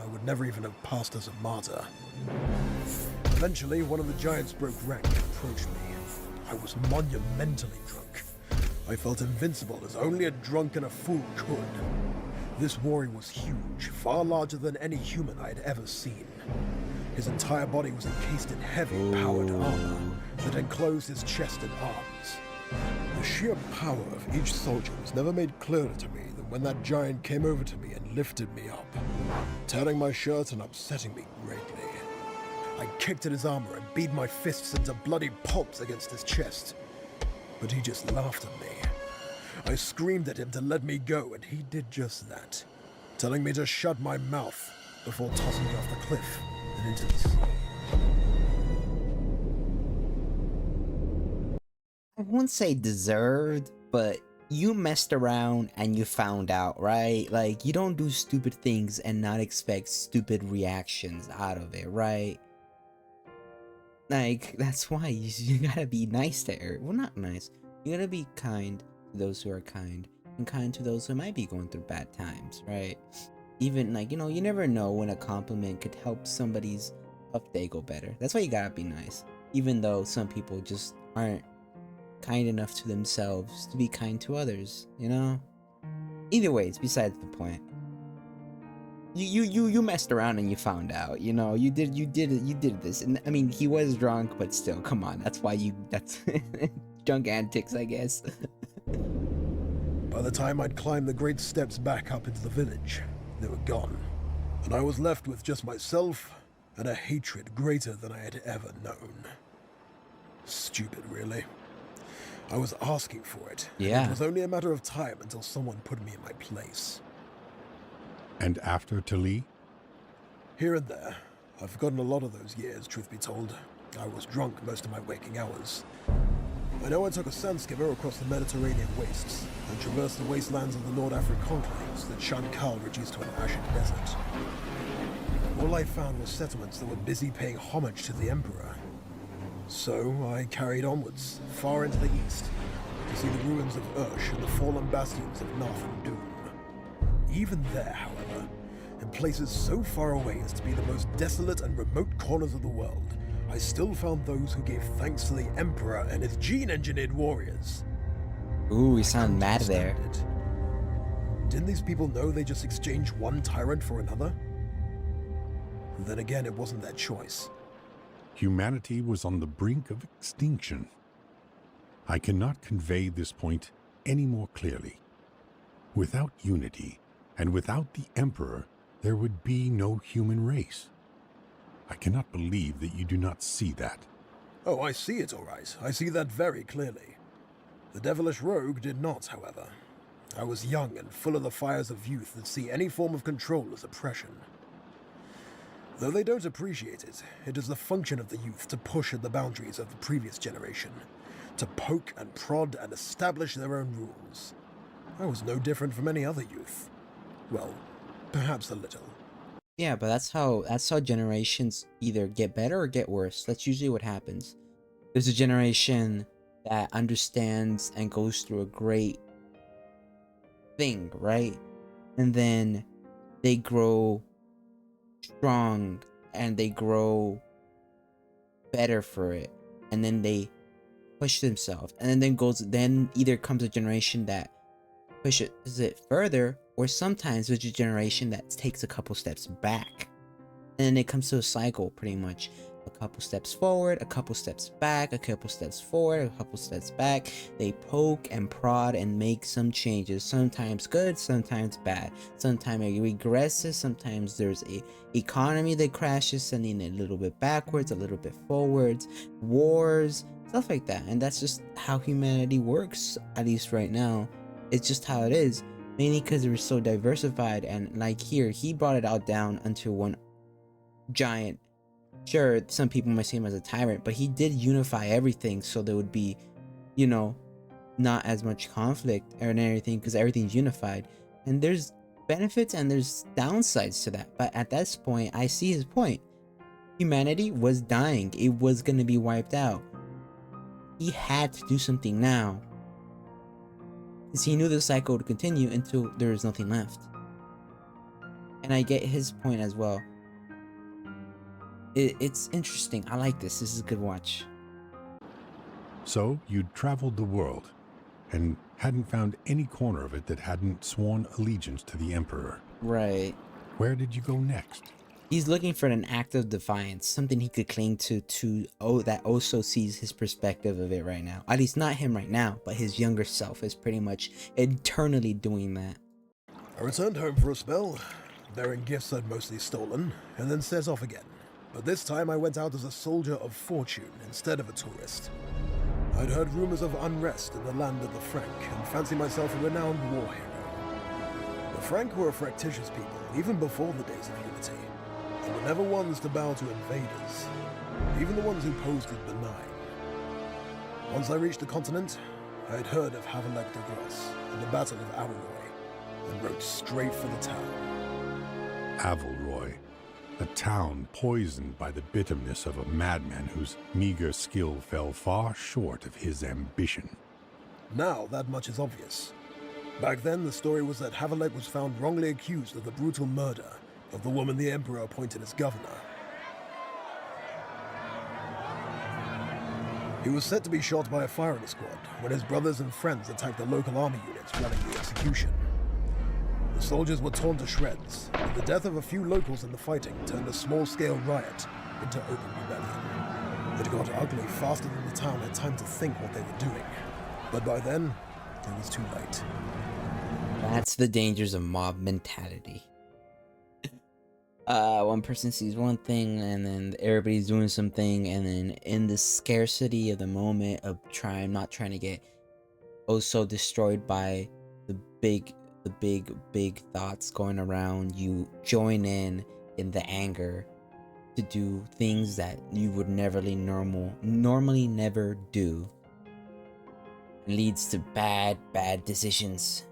I would never even have passed as a martyr. Eventually, one of the giants broke rank and approached me. I was monumentally drunk. I felt invincible as only a drunk and a fool could. This warrior was huge, far larger than any human I had ever seen. His entire body was encased in heavy, powered armor that enclosed his chest and arms. The sheer power of each soldier was never made clearer to me than when that giant came over to me and lifted me up, tearing my shirt and upsetting me greatly. I kicked at his armor and beat my fists into bloody pulps against his chest, but he just laughed at me. I screamed at him to let me go, and he did just that, telling me to shut my mouth before tossing me off the cliff and into the sea. I won't say deserved, but you messed around and you found out, right? Like, you don't do stupid things and not expect stupid reactions out of it, right? Like, that's why you gotta be nice to her. Well, not nice. You gotta be kind to those who are kind, and kind to those who might be going through bad times, right? Even, like, you know, you never know when a compliment could help somebody's tough day go better. That's why you gotta be nice. Even though some people just aren't kind enough to themselves to be kind to others, you know? Either way, it's besides the point. You messed around and you found out, you know, you did this. And I mean, he was drunk, but still, come on, that's drunk antics, I guess. By the time I'd climbed the great steps back up into the village, they were gone, and I was left with just myself and a hatred greater than I had ever known. Stupid, really. I was asking for it. Yeah. It was only a matter of time until someone put me in my place. And after Tali? Here and there. I've forgotten a lot of those years, truth be told. I was drunk most of my waking hours. I know I took a sand skimmer across the Mediterranean wastes and traversed the wastelands of the North African conclaves that Shankal reduced to an ashen desert. All I found were settlements that were busy paying homage to the Emperor. So I carried onwards, far into the east, to see the ruins of Ursh and the fallen bastions of Nath and Doom. Even there, however, in places so far away as to be the most desolate and remote corners of the world, I still found those who gave thanks to the Emperor and his gene-engineered warriors. Ooh, you sound mad there. Didn't these people know they just exchanged one tyrant for another? Then again, it wasn't their choice. Humanity was on the brink of extinction. I cannot convey this point any more clearly. Without unity, and without the Emperor, there would be no human race. I cannot believe that you do not see that. Oh, I see it all right. I see that very clearly. The devilish rogue did not, however. I was young and full of the fires of youth that see any form of control as oppression. Though they don't appreciate it, it is the function of the youth to push at the boundaries of the previous generation, to poke and prod and establish their own rules. I was no different from any other youth. Well, perhaps a little. Yeah, but that's how generations either get better or get worse. That's usually what happens. There's a generation that understands and goes through a great thing, right? And then they grow strong and they grow better for it. And then they push themselves. And then either comes a generation that pushes it further, or sometimes there's a generation that takes a couple steps back, and then it comes to a cycle, pretty much. couple steps forward, a couple steps back, a couple steps forward, a couple steps back. They poke and prod and make some changes, sometimes good, sometimes bad. Sometimes it regresses, sometimes there's a economy that crashes, sending it a little bit backwards, a little bit forwards, wars, stuff like that. And that's just how humanity works, at least right now. It's just how it is, mainly because we're so diversified. And like here, he brought it all down until one giant. Sure, some people might see him as a tyrant, but he did unify everything, so there would be, you know, not as much conflict and everything, because everything's unified. And there's benefits and there's downsides to that, but at this point I see his point. Humanity was dying, it was going to be wiped out. He had to do something now, because he knew the cycle would continue until there was nothing left. And I get his point as well. It's interesting. I like this. This is a good watch. So you'd traveled the world and hadn't found any corner of it that hadn't sworn allegiance to the Emperor. Right. Where did you go next? He's looking for an act of defiance, something he could cling to that also sees his perspective of it right now. At least not him right now, but his younger self is pretty much internally doing that. I returned home for a spell, bearing gifts I'd mostly stolen, and then set off again. But this time I went out as a soldier of fortune instead of a tourist. I'd heard rumors of unrest in the land of the Frank and fancied myself a renowned war hero. The Frank were a fractious people, even before the days of unity, and were never ones to bow to invaders, even the ones who posed as benign. Once I reached the continent, I had heard of Havelek de Gros and the Battle of Avalroy, and rode straight for the town. Avalroy, a town poisoned by the bitterness of a madman whose meager skill fell far short of his ambition. Now that much is obvious. Back then, the story was that Havelek was found wrongly accused of the brutal murder of the woman the Emperor appointed as governor. He was set to be shot by a firing squad when his brothers and friends attacked the local army units running the execution. The soldiers were torn to shreds, and the death of a few locals in the fighting turned a small-scale riot into open rebellion. It got ugly faster than the town had time to think what they were doing. But by then, it was too late. That's the dangers of mob mentality. One person sees one thing, and then everybody's doing something, and then in the scarcity of the moment of not trying to get also destroyed by the big thoughts going around, you join in the anger to do things that you would normally never do. It leads to bad decisions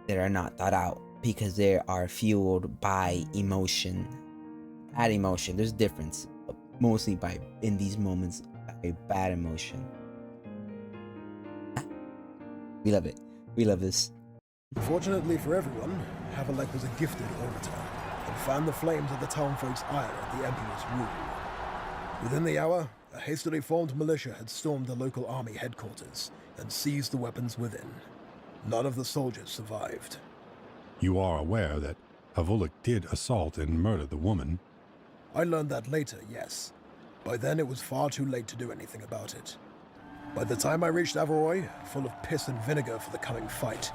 that are not thought out because they are fueled by emotion. Bad emotion, there's a difference, but mostly in these moments by bad emotion. We love it. We love this. Fortunately for everyone, Havelek was a gifted orator and fanned the flames of the townfolk's ire at the Emperor's rule. Within the hour, a hastily formed militia had stormed the local army headquarters and seized the weapons within. None of the soldiers survived. You are aware that Havelek did assault and murder the woman? I learned that later, yes. By then it was far too late to do anything about it. By the time I reached Avalroy, full of piss and vinegar for the coming fight,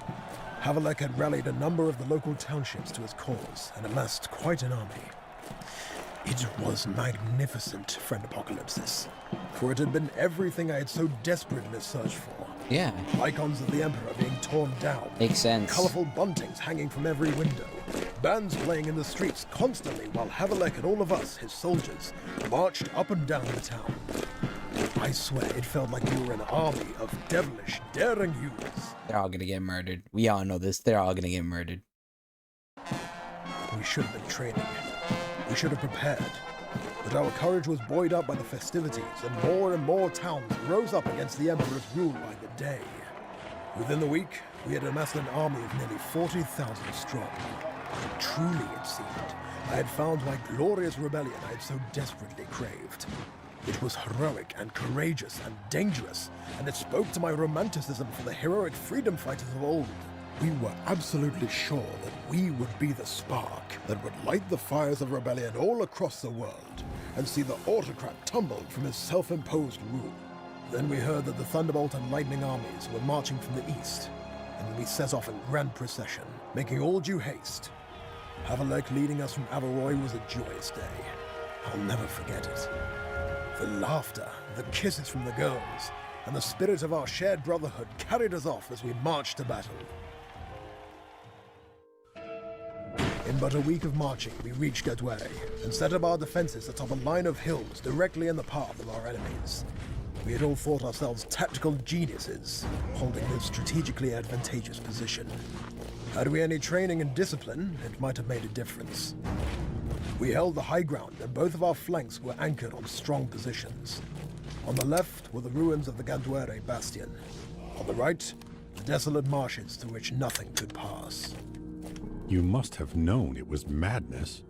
Havelek had rallied a number of the local townships to his cause and amassed quite an army. It was magnificent, friend Apocalypsis, for it had been everything I had so desperately searched for. Yeah. Icons of the Emperor being torn down. Makes sense. Colorful buntings hanging from every window. Bands playing in the streets constantly while Havelek and all of us, his soldiers, marched up and down the town. I swear it felt like we were an army of devilish, daring youths. They're all gonna get murdered. We all know this. They're all gonna get murdered. We should have been training. We should have prepared. But our courage was buoyed up by the festivities, and more towns rose up against the Emperor's rule by the day. Within the week, we had amassed an army of nearly 40,000 strong. Truly, it seemed, I had found my glorious rebellion I had so desperately craved. It was heroic and courageous and dangerous, and it spoke to my romanticism for the heroic freedom fighters of old. We were absolutely sure that we would be the spark that would light the fires of rebellion all across the world. and see the autocrat tumbled from his self-imposed rule. Then we heard that the Thunderbolt and Lightning armies were marching from the east, and we set off in grand procession, making all due haste. Havelek leading us from Averoy was a joyous day. I'll never forget it. The laughter, the kisses from the girls, and the spirit of our shared brotherhood carried us off as we marched to battle. In but a week of marching, we reached Gadu and set up our defenses atop a line of hills directly in the path of our enemies. We had all thought ourselves tactical geniuses, holding this strategically advantageous position. Had we any training and discipline, it might have made a difference. We held the high ground, and both of our flanks were anchored on strong positions. On the left were the ruins of the Gadu bastion. On the right, the desolate marshes through which nothing could pass. You must have known it was madness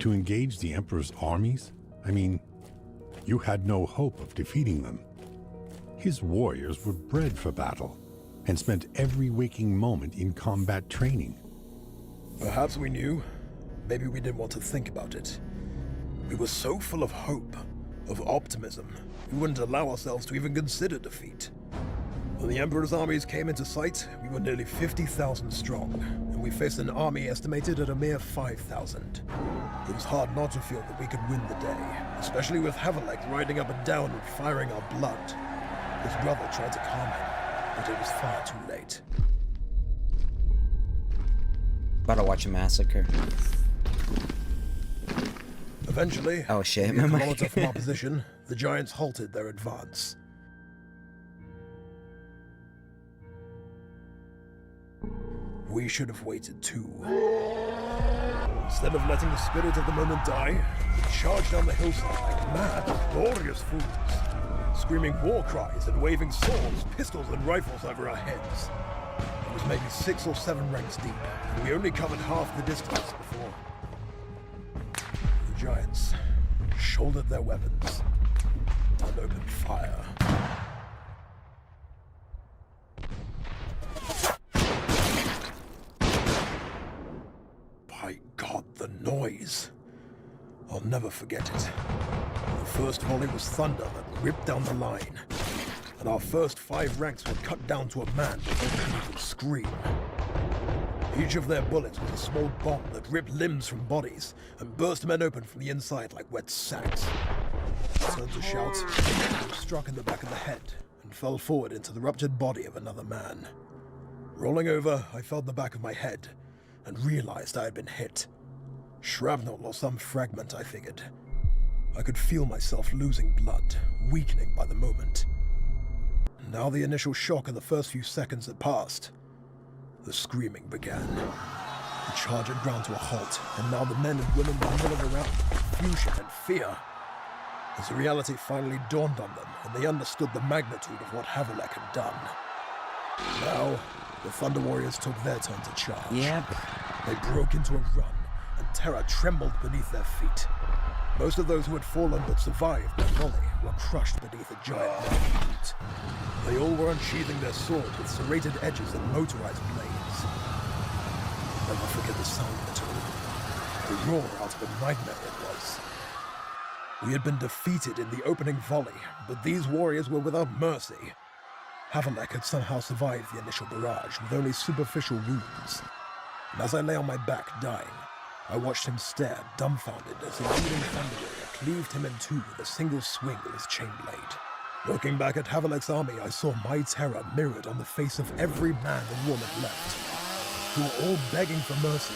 to engage the Emperor's armies. I mean, you had no hope of defeating them. His warriors were bred for battle and spent every waking moment in combat training. Perhaps we knew. Maybe we didn't want to think about it. We were so full of hope, of optimism, we wouldn't allow ourselves to even consider defeat. When the Emperor's armies came into sight, we were nearly 50,000 strong, and we faced an army estimated at a mere 5,000. It was hard not to feel that we could win the day, especially with Havelek riding up and down and firing our blood. His brother tried to calm him, but it was far too late. About to watch a massacre. Eventually, Oh shit, a kilometer from our position, the Giants halted their advance. We should have waited too. Instead of letting the spirit of the moment die, we charged down the hillside like mad, glorious fools, screaming war cries and waving swords, pistols, and rifles over our heads. It was maybe 6 or 7 ranks deep, and we only covered half the distance before the Giants shouldered their weapons and opened fire. By God, the noise. I'll never forget it. The first volley was thunder that ripped down the line, and our first 5 ranks were cut down to a man before they could even scream. Each of their bullets was a small bomb that ripped limbs from bodies and burst men open from the inside like wet sacks. I turned to shout, and was struck in the back of the head and fell forward into the ruptured body of another man. Rolling over, I felt the back of my head and realized I had been hit. Shrapnel or some fragment, I figured. I could feel myself losing blood, weakening by the moment. Now the initial shock of the first few seconds had passed. The screaming began. The charge had ground to a halt, and now the men and women were milling around with confusion and fear. As reality finally dawned on them, and they understood the magnitude of what Havelek had done. Now, the Thunder Warriors took their turn to charge. Yep. They broke into a run, and terror trembled beneath their feet. Most of those who had fallen but survived the volley were crushed beneath a giant boot. They all were unsheathing their swords with serrated edges and motorized blades. I'll never forget the sound of it all. The roar out of a nightmare it was. We had been defeated in the opening volley, but these warriors were without mercy. Havelek had somehow survived the initial barrage with only superficial wounds. And as I lay on my back dying, I watched him stare, dumbfounded, as the leading Thunder Warrior cleaved him in two with a single swing of his chain blade. Looking back at Havelek's army, I saw my terror mirrored on the face of every man and woman left, who were all begging for mercy,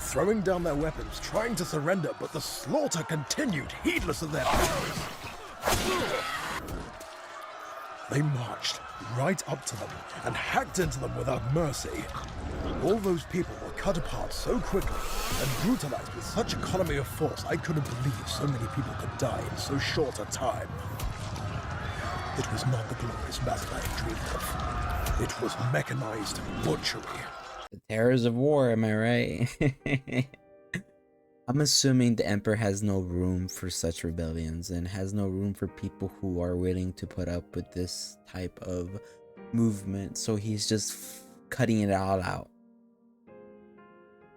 throwing down their weapons, trying to surrender, but the slaughter continued, heedless of their perils. They marched right up to them and hacked into them without mercy. All those people were cut apart so quickly and brutalized with such economy of force, I couldn't believe so many people could die in so short a time. It was not the glorious battle I had dreamed of. It was mechanized butchery. The terrors of war, am I right? I'm assuming the Emperor has no room for such rebellions and has no room for people who are willing to put up with this type of movement, so he's just cutting it all out.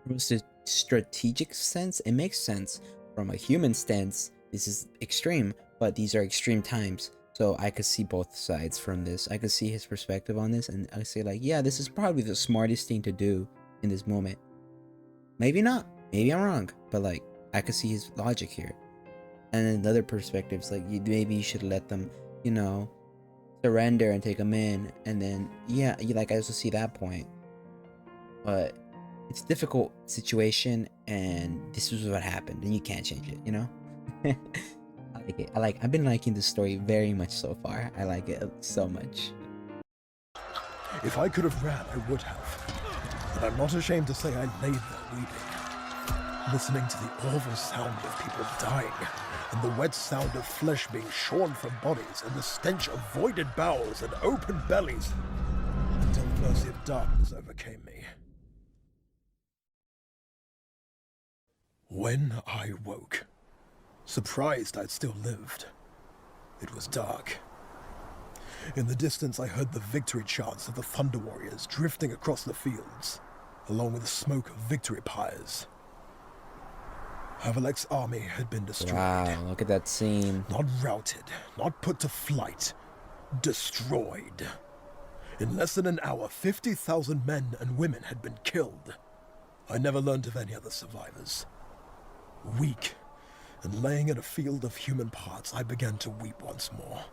From a strategic sense, it makes sense. From a human stance, this is extreme, but these are extreme times. So I could see both sides from this. I could see his perspective on this, and I say like, yeah, this is probably the smartest thing to do in this moment. Maybe not. Maybe I'm wrong, but like I could see his logic here. And then the other perspectives, like maybe you should let them, you know, surrender and take them in, and then yeah, I also see that point. But it's a difficult situation, and this is what happened, and you can't change it, you know. I like it. I've been liking this story very much so far. I like it so much. If I could have ran, I would have. And I'm not ashamed to say I laid there weeping, listening to the awful sound of people dying, and the wet sound of flesh being shorn from bodies, and the stench of voided bowels and open bellies, until the mercy of darkness overcame me. When I woke, surprised I'd still lived, it was dark. In the distance, I heard the victory chants of the Thunder Warriors drifting across the fields, along with the smoke of victory pyres. Havelek's army had been destroyed. Wow, look at that scene. Not routed, not put to flight, destroyed. In less than an hour, 50,000 men and women had been killed. I never learned of any other survivors. Weak, and laying in a field of human parts, I began to weep once more.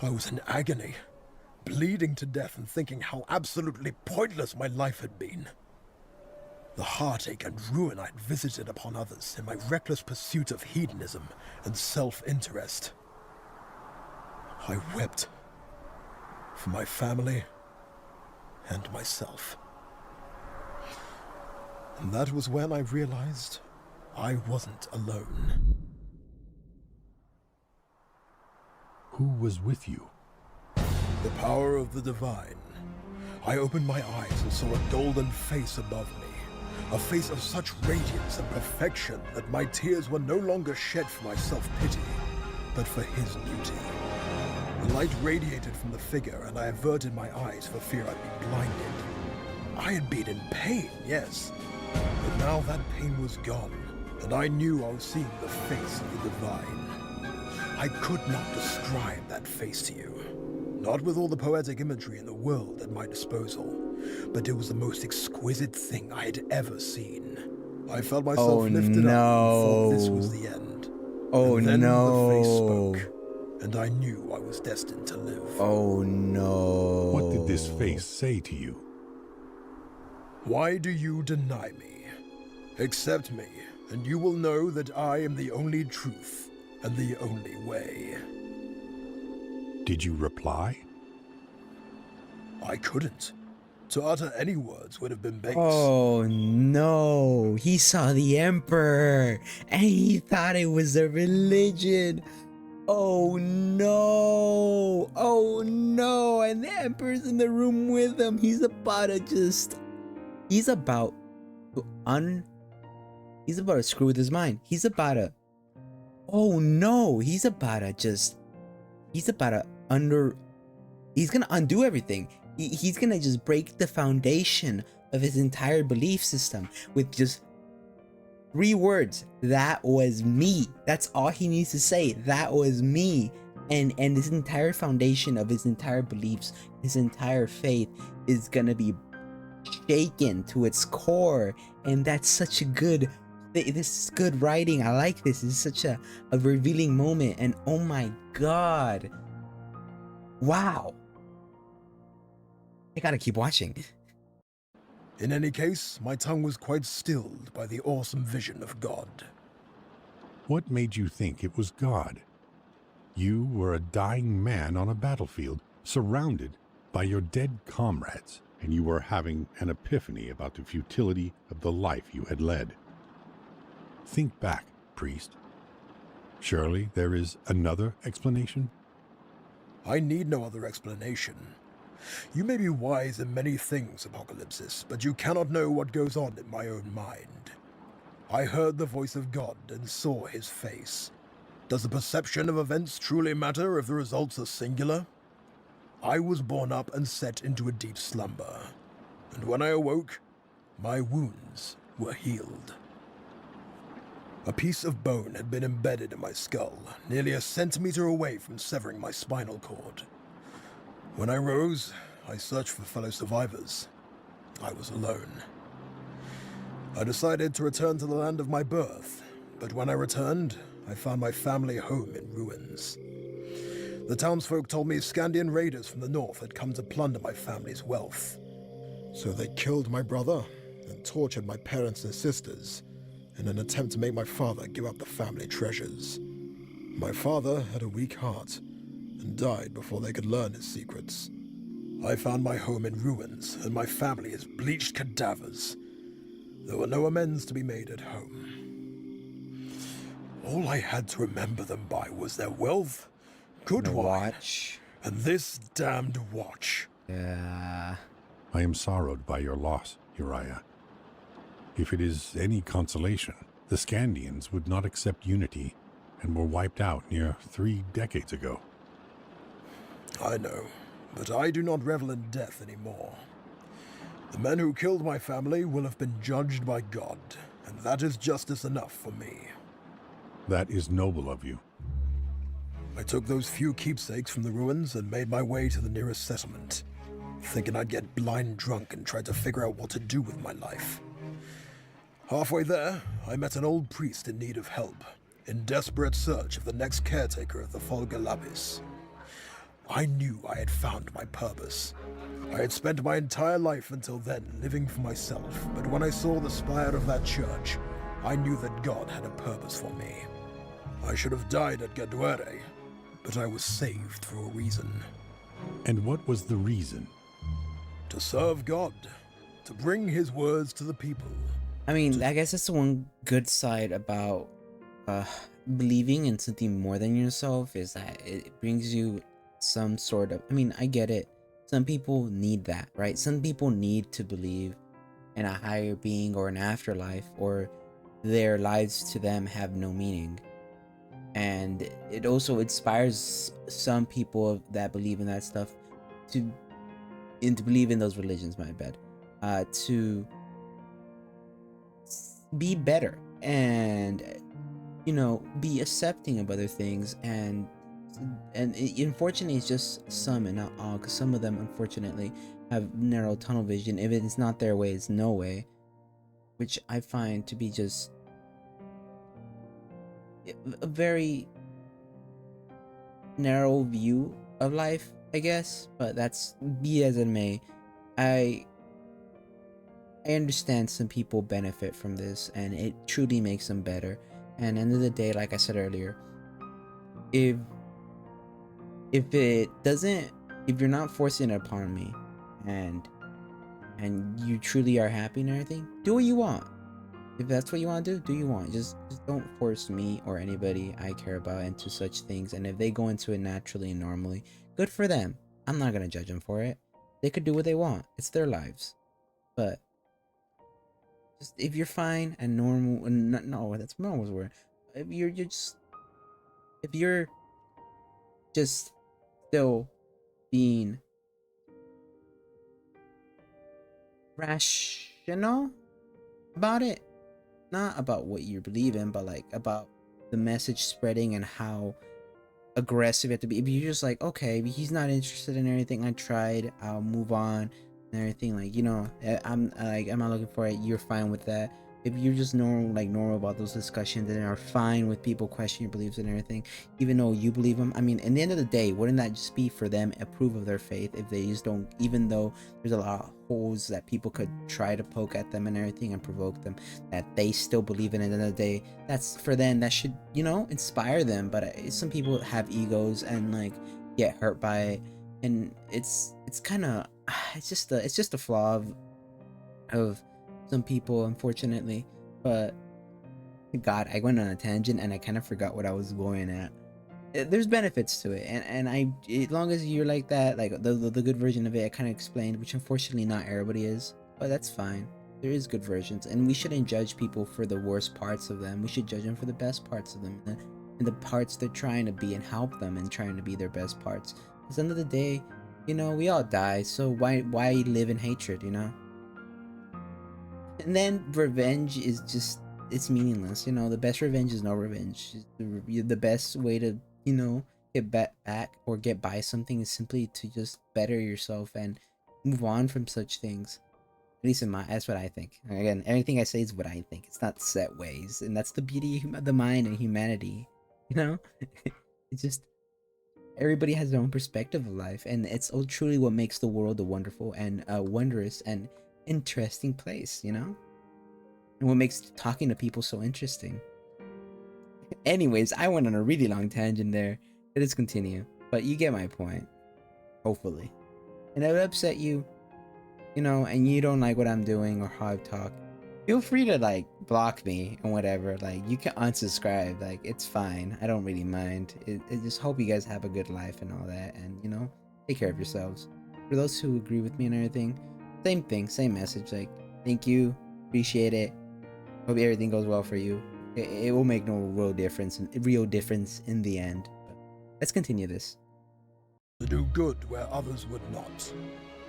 I was in agony, bleeding to death and thinking how absolutely pointless my life had been. The heartache and ruin I'd visited upon others in my reckless pursuit of hedonism and self-interest. I wept for my family and myself. And that was when I realized I wasn't alone. Who was with you? The power of the divine. I opened my eyes and saw a golden face above me. A face of such radiance and perfection that my tears were no longer shed for my self-pity, but for his beauty. The light radiated from the figure, and I averted my eyes for fear I'd be blinded. I had been in pain, yes, but now that pain was gone, and I knew I was seeing the face of the divine. I could not describe that face to you, not with all the poetic imagery in the world at my disposal, but it was the most exquisite thing I had ever seen. I felt myself lifted up and thought this was the end. Oh and then no. the face spoke, and I knew I was destined to live. Oh no. What did this face say to you? Why do you deny me? Accept me, and you will know that I am the only truth and the only way. Did you reply? I couldn't. To utter any words would have been base. Oh no. He saw the Emperor and he thought it was a religion. Oh no. Oh no. And the Emperor's in the room with him. He's about to screw with his mind. He's about to undo everything. He's gonna just break the foundation of his entire belief system with just 3 words. That was me. That's all he needs to say. That was me. And this entire foundation of his entire beliefs, his entire faith is gonna be shaken to its core. And that's such a good, this is good writing. I like this. It's such a revealing moment. And oh my god. Wow. I gotta keep watching. In any case, my tongue was quite stilled by the awesome vision of God. What made you think it was God? You were a dying man on a battlefield, surrounded by your dead comrades, and you were having an epiphany about the futility of the life you had led. Think back, priest. Surely there is another explanation? I need no other explanation. You may be wise in many things, Apocalypsis, but you cannot know what goes on in my own mind. I heard the voice of God and saw his face. Does the perception of events truly matter if the results are singular? I was borne up and set into a deep slumber, and when I awoke, my wounds were healed. A piece of bone had been embedded in my skull, nearly a centimeter away from severing my spinal cord. When I rose, I searched for fellow survivors. I was alone. I decided to return to the land of my birth, but when I returned, I found my family home in ruins. The townsfolk told me Scandian raiders from the north had come to plunder my family's wealth. So they killed my brother and tortured my parents and sisters in an attempt to make my father give up the family treasures. My father had a weak heart and died before they could learn his secrets. I found my home in ruins and my family as bleached cadavers. There were no amends to be made at home. All I had to remember them by was their wealth, good wine, watch. and this damned watch. Yeah. I am sorrowed by your loss, Uriah. If it is any consolation, the Scandians would not accept unity and were wiped out near 3 decades ago. I know, but I do not revel in death anymore. The men who killed my family will have been judged by God, and that is justice enough for me. That is noble of you. I took those few keepsakes from the ruins and made my way to the nearest settlement, thinking I'd get blind drunk and try to figure out what to do with my life. Halfway there, I met an old priest in need of help, in desperate search of the next caretaker of the Folga Labis. I knew I had found my purpose. I had spent my entire life until then living for myself, but when I saw the spire of that church, I knew that God had a purpose for me. I should have died at Gadu, but I was saved for a reason. And what was the reason? To serve God, to bring his words to the people. I mean, I guess that's the one good side about believing in something more than yourself, is that it brings you some sort of, I mean, I get it. Some people need that, right? Some people need to believe in a higher being or an afterlife, or their lives to them have no meaning. And it also inspires some people that believe in that stuff to believe in those religions, my bad, to be better and, you know, be accepting of other things. And unfortunately, it's just some and not all, because some of them unfortunately have narrow tunnel vision. If it's not their way, it's no way, which I find to be just a very narrow view of life, I guess. But that's, be as it may, I understand some people benefit from this, and it truly makes them better. And end of the day, like I said earlier, if it doesn't, if you're not forcing it upon me, and you truly are happy and everything, do what you want. If that's what you want to do you want. Just don't force me or anybody I care about into such things. And if they go into it naturally and normally, good for them. I'm not gonna judge them for it. They could do what they want. It's their lives. But just, if you're fine and normal, and no, that's normal's word. If you're just still being rational about it, not about what you believe in, but like about the message spreading and how aggressive you have to be. If you're just like, okay, he's not interested in anything, I tried, I'll move on and everything, like, you know, I'm not looking for it, you're fine with that. If you're just normal about those discussions and are fine with people questioning your beliefs and everything, even though you believe them, I mean, in the end of the day, wouldn't that just be for them a proof of their faith if they just don't, even though there's a lot of holes that people could try to poke at them and everything and provoke them, that they still believe in it. At the end of the day, that's for them, that should, you know, inspire them. But some people have egos and like get hurt by it, and it's kind of, it's just a flaw of some people, unfortunately. But God, I went on a tangent and I kind of forgot what I was going at. There's benefits to it, and as long as you're like that, like the good version of it, I kind of explained, which unfortunately not everybody is, but that's fine. There is good versions, and we shouldn't judge people for the worst parts of them. We should judge them for the best parts of them, and the parts they're trying to be, and help them and trying to be their best parts. At the end of the day, you know, we all die, so why live in hatred, you know? And then revenge is just, it's meaningless. You know, the best revenge is no revenge. The best way to, you know, get back or get by something is simply to just better yourself and move on from such things. At least that's what I think. Again, everything I say is what I think. It's not set ways, and that's the beauty of the mind and humanity. You know, it's just everybody has their own perspective of life, and it's truly what makes the world a wonderful and wondrous and interesting place. You know, and what makes talking to people so interesting. Anyways, I went on a really long tangent there. Let's continue, but you get my point, hopefully. And it would upset you, you know, and you don't like what I'm doing or how I talk, feel free to like block me and whatever. Like, you can unsubscribe, like, it's fine. I don't really mind. I just hope you guys have a good life and all that, and, you know, take care of yourselves. For those who agree with me and everything, same thing, same message. Like, thank you, appreciate it, hope everything goes well for you. It will make no real difference in the end. But let's continue this. To do good where others would not.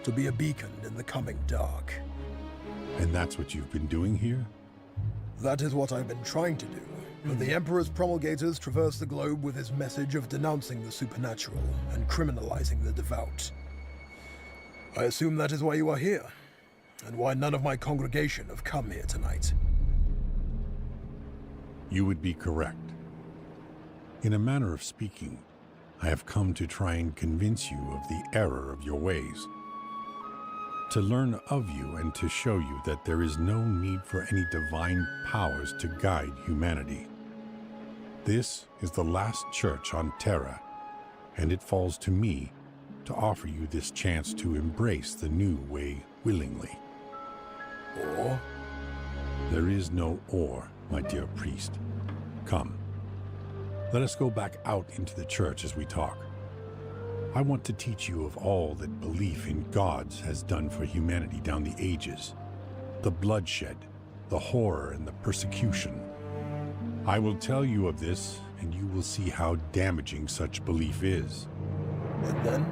To be a beacon in the coming dark. And that's what you've been doing here? That is what I've been trying to do. But the Emperor's promulgators traverse the globe with his message of denouncing the supernatural and criminalizing the devout. I assume that is why you are here, and why none of my congregation have come here tonight. You would be correct. In a manner of speaking, I have come to try and convince you of the error of your ways. To learn of you and to show you that there is no need for any divine powers to guide humanity. This is the last church on Terra, and it falls to me to offer you this chance to embrace the new way willingly. Or? There is no or, my dear priest. Come, let us go back out into the church as we talk. I want to teach you of all that belief in gods has done for humanity down the ages. The bloodshed, the horror, and the persecution. I will tell you of this, and you will see how damaging such belief is. And then?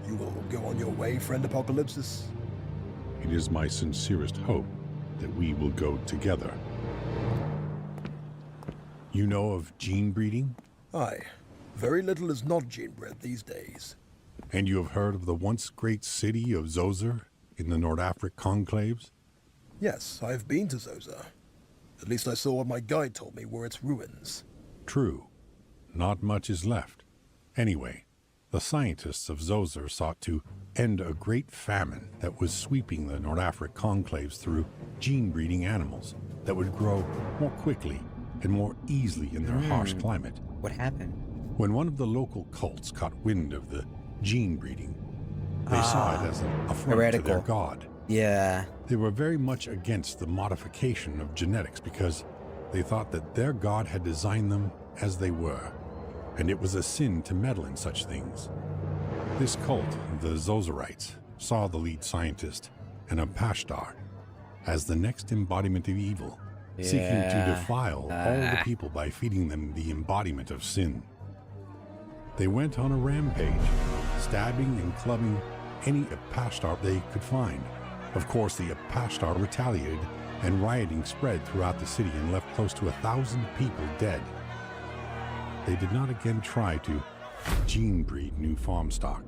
You will go on your way, friend Apocalypsis? It is my sincerest hope that we will go together. You know of gene breeding? Aye. Very little is not gene-bred these days. And you have heard of the once great city of Zoser in the Nordafric conclaves? Yes, I have been to Zoser. At least I saw what my guide told me were its ruins. True. Not much is left. Anyway, the scientists of Zoser sought to end a great famine that was sweeping the Nordafric conclaves through gene-breeding animals that would grow more quickly and more easily in their harsh climate. What happened? When one of the local cults caught wind of the gene breeding, they saw it as an affront to their god. Yeah. They were very much against the modification of genetics because they thought that their god had designed them as they were, and it was a sin to meddle in such things. This cult, the Zozerites, saw the lead scientist, an Apashtar, as the next embodiment of evil, seeking to defile all the people by feeding them the embodiment of sin. They went on a rampage, stabbing and clubbing any Apashtar they could find. Of course, the Apashtar retaliated, and rioting spread throughout the city and left close to 1,000 people dead. They did not again try to gene breed new farm stock,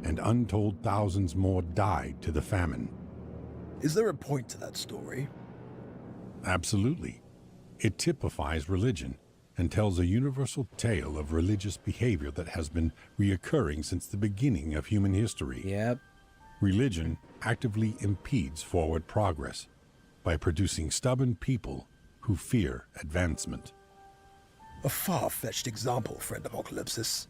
and untold thousands more died to the famine. Is there a point to that story? Absolutely. It typifies religion and tells a universal tale of religious behavior that has been reoccurring since the beginning of human history. Yep. Religion actively impedes forward progress by producing stubborn people who fear advancement. A far-fetched example, friend Apocalypsis.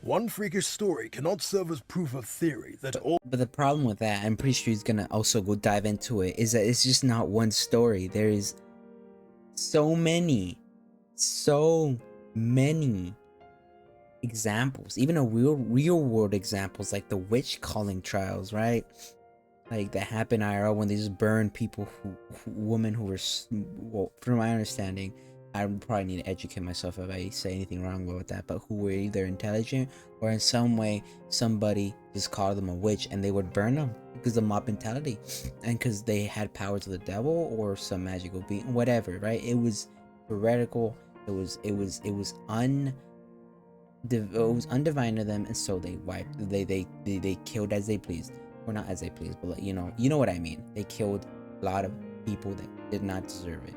One freakish story cannot serve as proof of theory that all... But the problem with that, I'm pretty sure he's gonna also go dive into it, is that it's just not one story. There is so many examples, even a real world examples, like the witch calling trials, right? Like that happened IRL when they just burned people women who were, well, from my understanding, I probably need to educate myself if I say anything wrong about that, but who were either intelligent or in some way somebody just called them a witch and they would burn them because of mob mentality, and because they had powers of the devil or some magical being, whatever, right? It was heretical. It was undivine to them, and so they wiped. They killed as they pleased, or not as they pleased, but you know what I mean. They killed a lot of people that did not deserve it.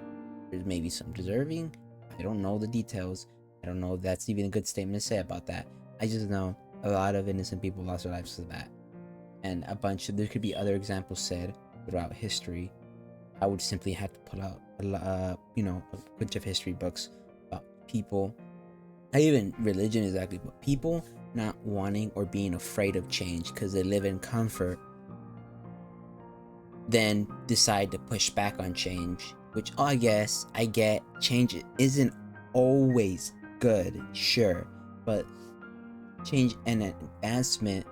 There's maybe some deserving. I don't know the details. I don't know if that's even a good statement to say about that. I just know a lot of innocent people lost their lives to that. And there could be other examples said throughout history. I would simply have to pull out a bunch of history books about people, not even religion exactly, but people not wanting or being afraid of change because they live in comfort, then decide to push back on change, which I guess I get. Change isn't always good, sure, but change and advancement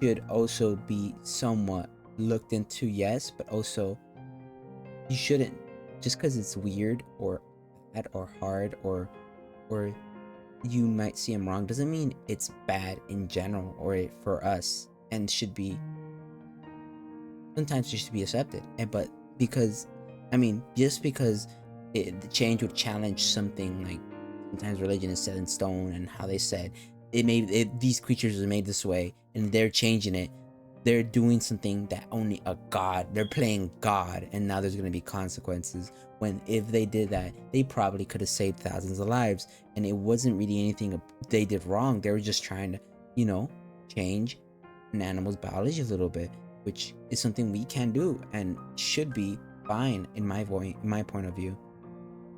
should also be somewhat looked into, yes, but also you shouldn't, just because it's weird or bad or hard or you might see them wrong, doesn't mean it's bad in general or for us, and sometimes it should be accepted. But because just because the change would challenge something, like sometimes religion is set in stone and how they said these creatures are made this way and they're changing it, they're doing something that only a god, they're playing God, and now there's going to be consequences, when if they did that, they probably could have saved thousands of lives, and it wasn't really anything they did wrong. They were just trying to change an animal's biology a little bit, which is something we can do and should be fine in my point of view.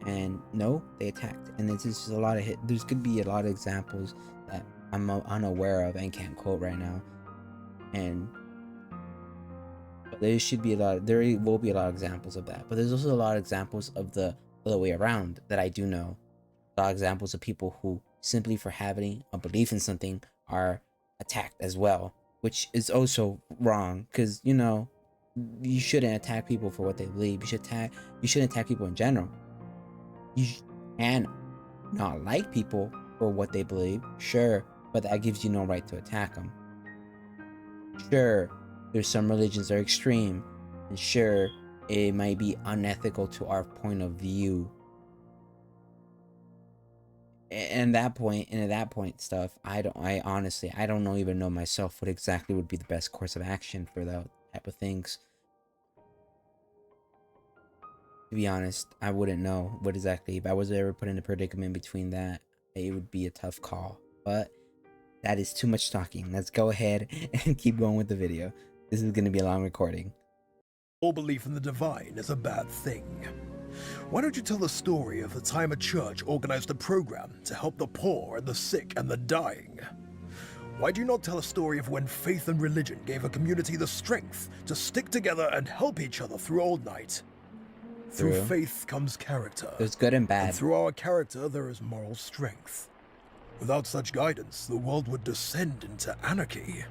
And no, they attacked, and there's just a lot of there's could be a lot of examples that I'm unaware of and can't quote right now, and there will be a lot of examples of that. But there's also a lot of examples of the other way around that I do know. A lot of examples of people who simply for having a belief in something are attacked as well, which is also wrong, because you shouldn't attack people for what they believe. You shouldn't attack people in general. You can not like people for what they believe, sure, but that gives you no right to attack them. Sure, there's some religions that are extreme, and sure, it might be unethical to our point of view. And at that point stuff, I honestly don't even know myself what exactly would be the best course of action for that type of things. To be honest, I wouldn't know what exactly. If I was ever put in a predicament between that, it would be a tough call. But that is too much talking. Let's go ahead and keep going with the video. This is going to be a long recording. All belief in the divine is a bad thing. Why don't you tell the story of the time a church organized a program to help the poor and the sick and the dying? Why do you not tell a story of when faith and religion gave a community the strength to stick together and help each other through old night? Through faith comes character. There's good and bad. And through our character there is moral strength. Without such guidance, the world would descend into anarchy.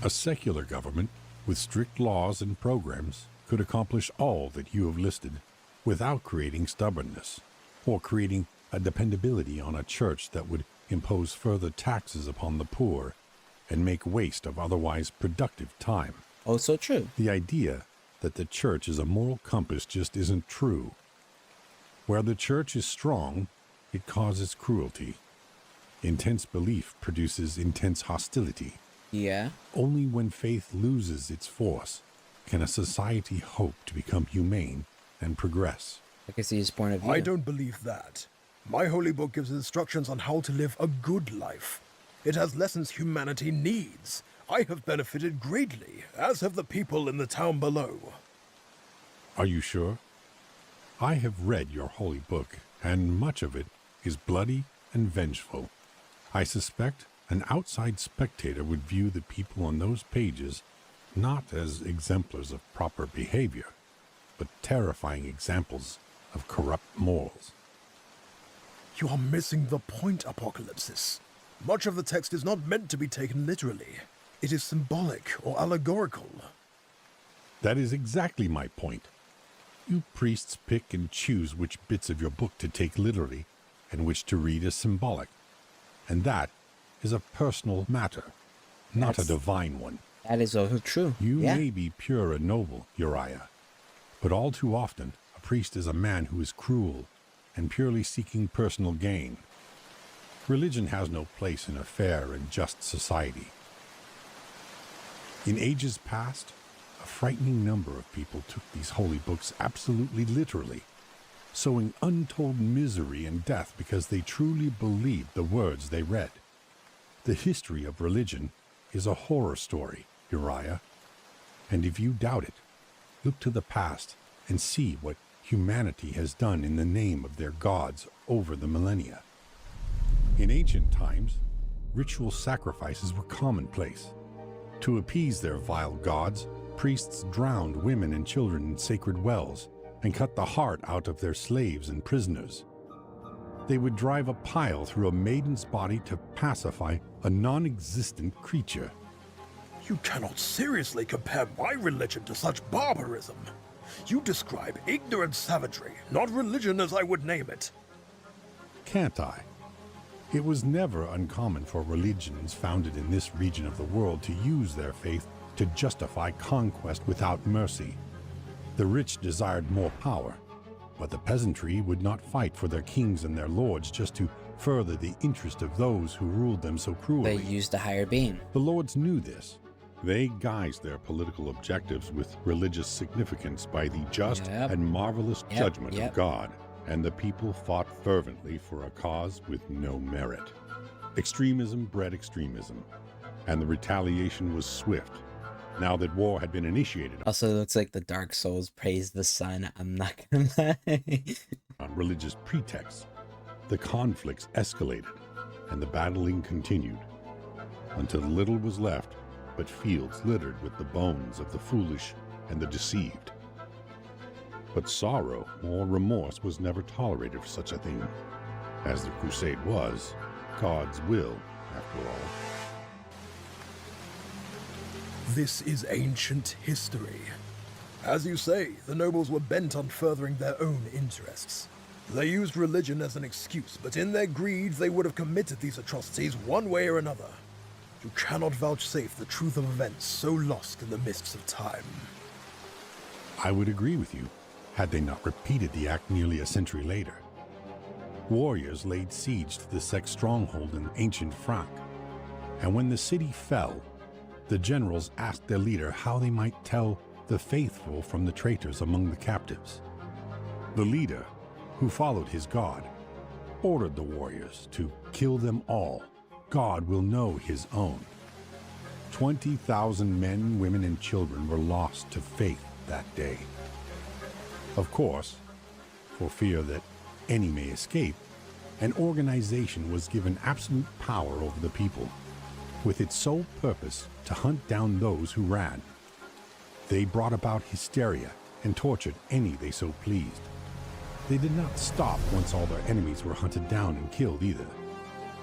A secular government with strict laws and programs could accomplish all that you have listed without creating stubbornness or creating a dependability on a church that would impose further taxes upon the poor and make waste of otherwise productive time. Also true. The idea that the church is a moral compass just isn't true. Where the church is strong, it causes cruelty. Intense belief produces intense hostility. Yeah. Only when faith loses its force can a society hope to become humane and progress. I can see his point of view. I don't believe that. My holy book gives instructions on how to live a good life. It has lessons humanity needs. I have benefited greatly, as have the people in the town below. Are you sure? I have read your holy book, and much of it is bloody and vengeful. I suspect an outside spectator would view the people on those pages not as exemplars of proper behavior, but terrifying examples of corrupt morals. You are missing the point, Apocalypsis. Much of the text is not meant to be taken literally. It is symbolic or allegorical. That is exactly my point. You priests pick and choose which bits of your book to take literally and which to read as symbolic. And that is a personal matter, not a divine one. That is also true. You Yeah. may be pure and noble, Uriah, but all too often a priest is a man who is cruel and purely seeking personal gain. Religion has no place in a fair and just society. In ages past, a frightening number of people took these holy books absolutely literally, sowing untold misery and death because they truly believed the words they read. The history of religion is a horror story, Uriah, and if you doubt it, look to the past and see what humanity has done in the name of their gods over the millennia. In ancient times, ritual sacrifices were commonplace. To appease their vile gods, priests drowned women and children in sacred wells and cut the heart out of their slaves and prisoners. They would drive a pile through a maiden's body to pacify a non-existent creature. You cannot seriously compare my religion to such barbarism. You describe ignorant savagery, not religion as I would name it. Can't I? It was never uncommon for religions founded in this region of the world to use their faith to justify conquest without mercy. The rich desired more power, but the peasantry would not fight for their kings and their lords just to further the interest of those who ruled them so cruelly. They used a higher being. The lords knew this. They guised their political objectives with religious significance by the just and marvelous judgment of God, and the people fought fervently for a cause with no merit. Extremism bred extremism, and the retaliation was swift. Now that war had been initiated Also, it looks like the Dark Souls praise the sun. I'm not gonna lie. on religious pretexts, the conflicts escalated, and the battling continued, until little was left but fields littered with the bones of the foolish and the deceived. But sorrow or remorse was never tolerated for such a thing, as the crusade was God's will, after all. This is ancient history. As you say, the nobles were bent on furthering their own interests. They used religion as an excuse, but in their greed they would have committed these atrocities one way or another. You cannot vouchsafe the truth of events so lost in the mists of time. I would agree with you, had they not repeated the act nearly a century later. Warriors laid siege to the Sex stronghold in ancient Frank, and when the city fell, the generals asked their leader how they might tell the faithful from the traitors among the captives. The leader, who followed his God, ordered the warriors to kill them all. God will know his own. 20,000 men, women, and children were lost to faith that day. Of course, for fear that any may escape, an organization was given absolute power over the people, with its sole purpose to hunt down those who ran. They brought about hysteria and tortured any they so pleased. They did not stop once all their enemies were hunted down and killed either.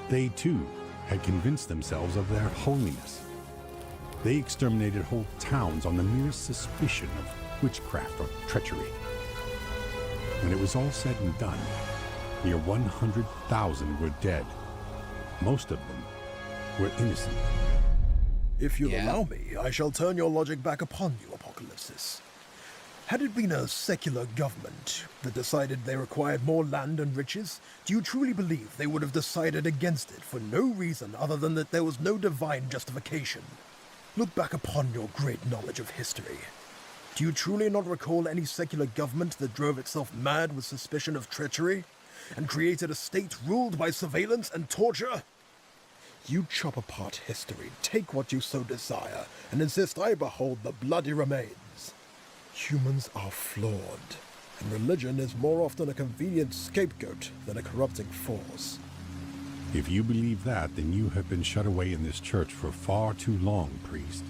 They, too, had convinced themselves of their holiness. They exterminated whole towns on the merest suspicion of witchcraft or treachery. When it was all said and done, near 100,000 were dead. Most of them were innocent. If you'll allow me, I shall turn your logic back upon you, Apocalypsis. Had it been a secular government that decided they required more land and riches, do you truly believe they would have decided against it for no reason other than that there was no divine justification? Look back upon your great knowledge of history. Do you truly not recall any secular government that drove itself mad with suspicion of treachery and created a state ruled by surveillance and torture? You chop apart history, take what you so desire, and insist I behold the bloody remains. Humans are flawed, and religion is more often a convenient scapegoat than a corrupting force. If you believe that, then you have been shut away in this church for far too long, priest.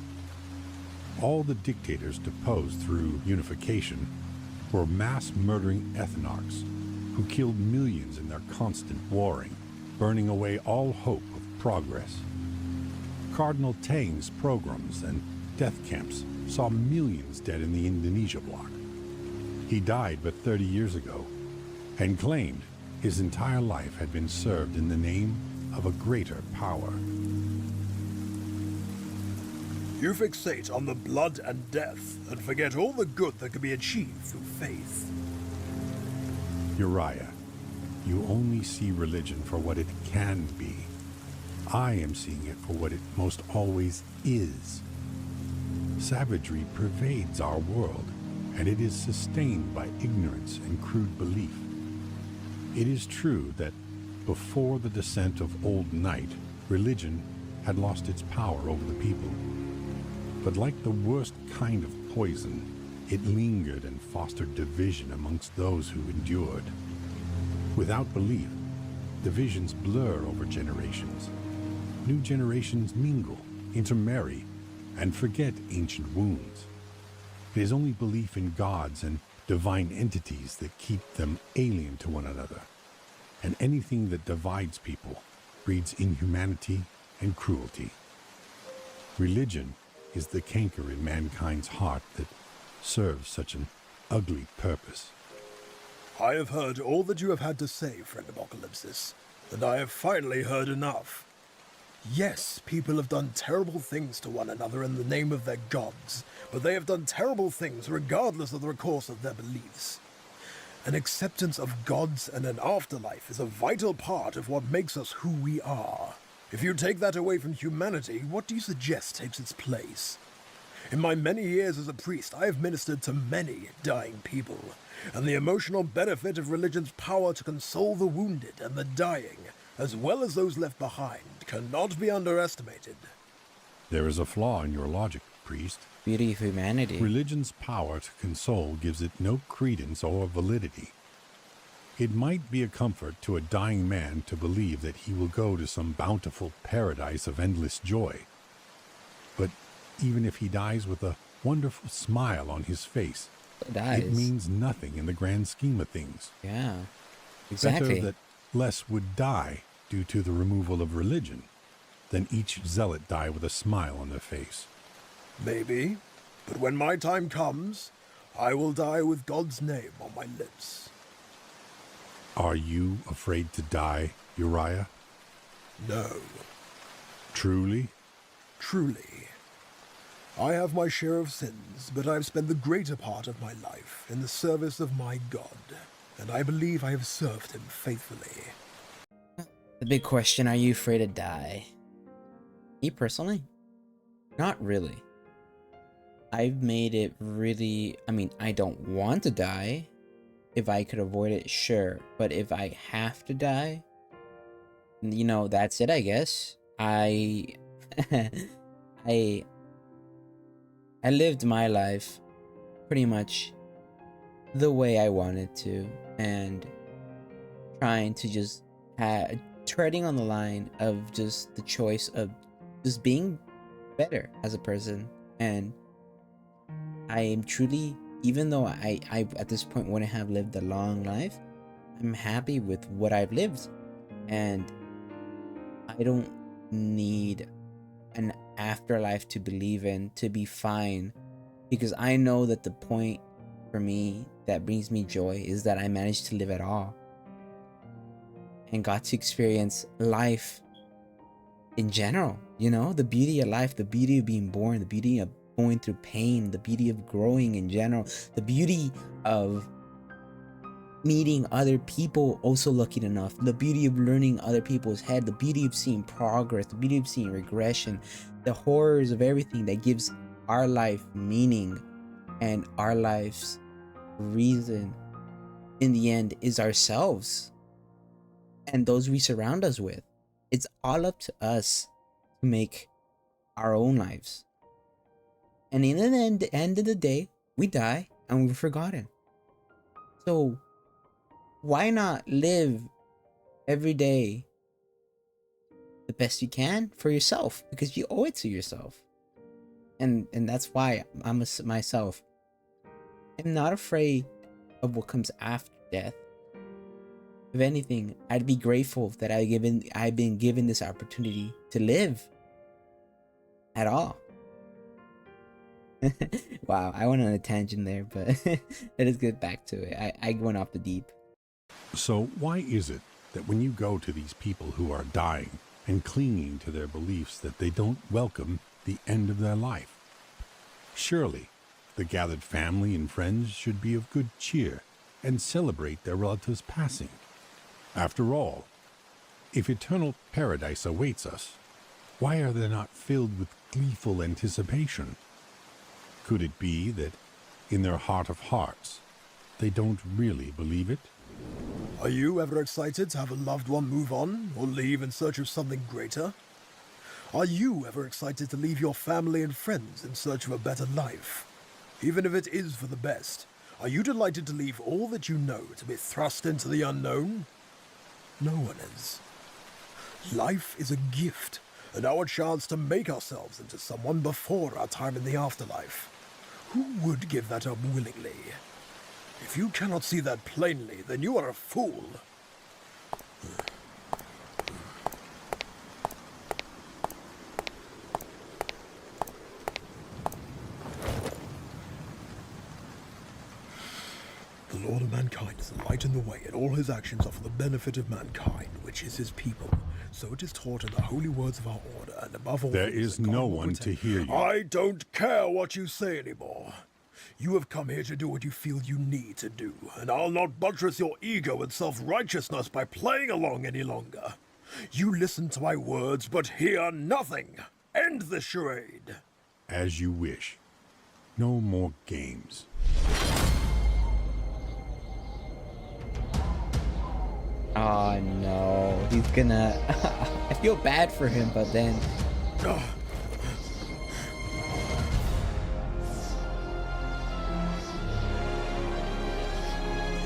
All the dictators deposed through unification were mass-murdering ethnarchs who killed millions in their constant warring, burning away all hope of progress. Cardinal Tang's pogroms and death camps saw millions dead in the Indonesia bloc. He died but 30 years ago and claimed his entire life had been served in the name of a greater power. You fixate on the blood and death and forget all the good that can be achieved through faith. Uriah, you only see religion for what it can be. I am seeing it for what it most always is. Savagery pervades our world, and it is sustained by ignorance and crude belief. It is true that before the descent of Old Night, religion had lost its power over the people. But like the worst kind of poison, it lingered and fostered division amongst those who endured. Without belief, divisions blur over generations. New generations mingle, intermarry, and forget ancient wounds. It is only belief in gods and divine entities that keep them alien to one another. And anything that divides people breeds inhumanity and cruelty. Religion is the canker in mankind's heart that serves such an ugly purpose. I have heard all that you have had to say, friend Apocalypsis, and I have finally heard enough. Yes, people have done terrible things to one another in the name of their gods, but they have done terrible things regardless of the course of their beliefs. An acceptance of gods and an afterlife is a vital part of what makes us who we are. If you take that away from humanity, what do you suggest takes its place? In my many years as a priest, I have ministered to many dying people, and the emotional benefit of religion's power to console the wounded and the dying, as well as those left behind, cannot be underestimated. There is a flaw in your logic, priest. Beauty of humanity. Religion's power to console gives it no credence or validity. It might be a comfort to a dying man to believe that he will go to some bountiful paradise of endless joy. But even if he dies with a wonderful smile on his face, it means nothing in the grand scheme of things. Yeah, exactly. Better that less would die due to the removal of religion than each zealot die with a smile on their face. Maybe, but when my time comes, I will die with God's name on my lips. Are you afraid to die, Uriah? No. Truly? Truly. I have my share of sins, but I have spent the greater part of my life in the service of my God, and I believe I have served him faithfully. The big question, are you afraid to die? Me personally? Not really. I've made it really, I don't want to die. If I could avoid it, sure. But if I have to die, that's it, I guess. I lived my life pretty much the way I wanted to, and trying to just treading on the line of just the choice of just being better as a person. And I am truly, even though I at this point wouldn't have lived a long life, I'm happy with what I've lived, and I don't need an afterlife to believe in to be fine, because I know that the point for me that brings me joy is that I managed to live at all and got to experience life in general. The beauty of life, the beauty of being born, the beauty of going through pain, the beauty of growing in general, the beauty of meeting other people also lucky enough, the beauty of learning other people's head, the beauty of seeing progress, the beauty of seeing regression, the horrors of everything that gives our life meaning, and our life's reason in the end is ourselves and those we surround us with. It's all up to us to make our own lives. And in the end of the day, we die and we're forgotten. So why not live every day the best you can for yourself? Because you owe it to yourself. And that's why myself. I'm not afraid of what comes after death. If anything, I'd be grateful that I've been given this opportunity to live at all. Wow, I went on a tangent there, but let us get back to it. I went off the deep. So why is it that when you go to these people who are dying and clinging to their beliefs that they don't welcome the end of their life. Surely, the gathered family and friends should be of good cheer and celebrate their relatives' passing. After all, if eternal paradise awaits us, why are they not filled with gleeful anticipation? Could it be that, in their heart of hearts, they don't really believe it? Are you ever excited to have a loved one move on or leave in search of something greater? Are you ever excited to leave your family and friends in search of a better life? Even if it is for the best, are you delighted to leave all that you know to be thrust into the unknown? No one is. Life is a gift, and our chance to make ourselves into someone before our time in the afterlife. Who would give that up willingly? If you cannot see that plainly, then you are a fool. The Lord of mankind is the light in the way, and all his actions are for the benefit of mankind, which is his people. So it is taught in the holy words of our order, and above all There things, is that God no will one protect- to hear you. I don't care what you say anymore. You have come here to do what you feel you need to do, and I'll not buttress your ego and self-righteousness by playing along any longer. You listen to my words, but hear nothing. End the charade. As you wish. No more games. Oh no, he's gonna. I feel bad for him, but then. Ugh.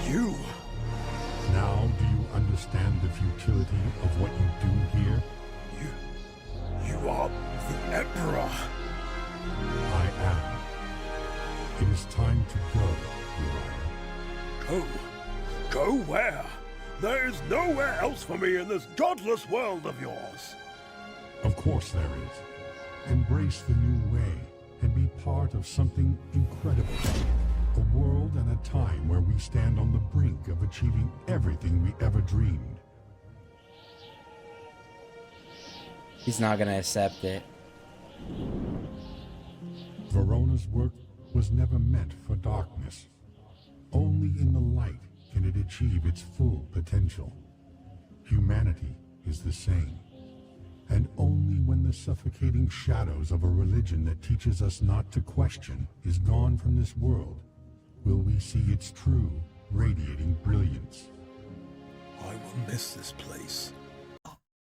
You. Now do you understand the futility of what you do here? You are the Emperor. I am. It is time to go, Uriah. Go? Go where? There is nowhere else for me in this godless world of yours. Of course there is. Embrace the new way and be part of something incredible. A world and a time where we stand on the brink of achieving everything we ever dreamed. He's not gonna accept it. Verona's work was never meant for darkness. Only in the light can it achieve its full potential. Humanity is the same. And only when the suffocating shadows of a religion that teaches us not to question is gone from this world, will we see its true, radiating brilliance. I will miss this place.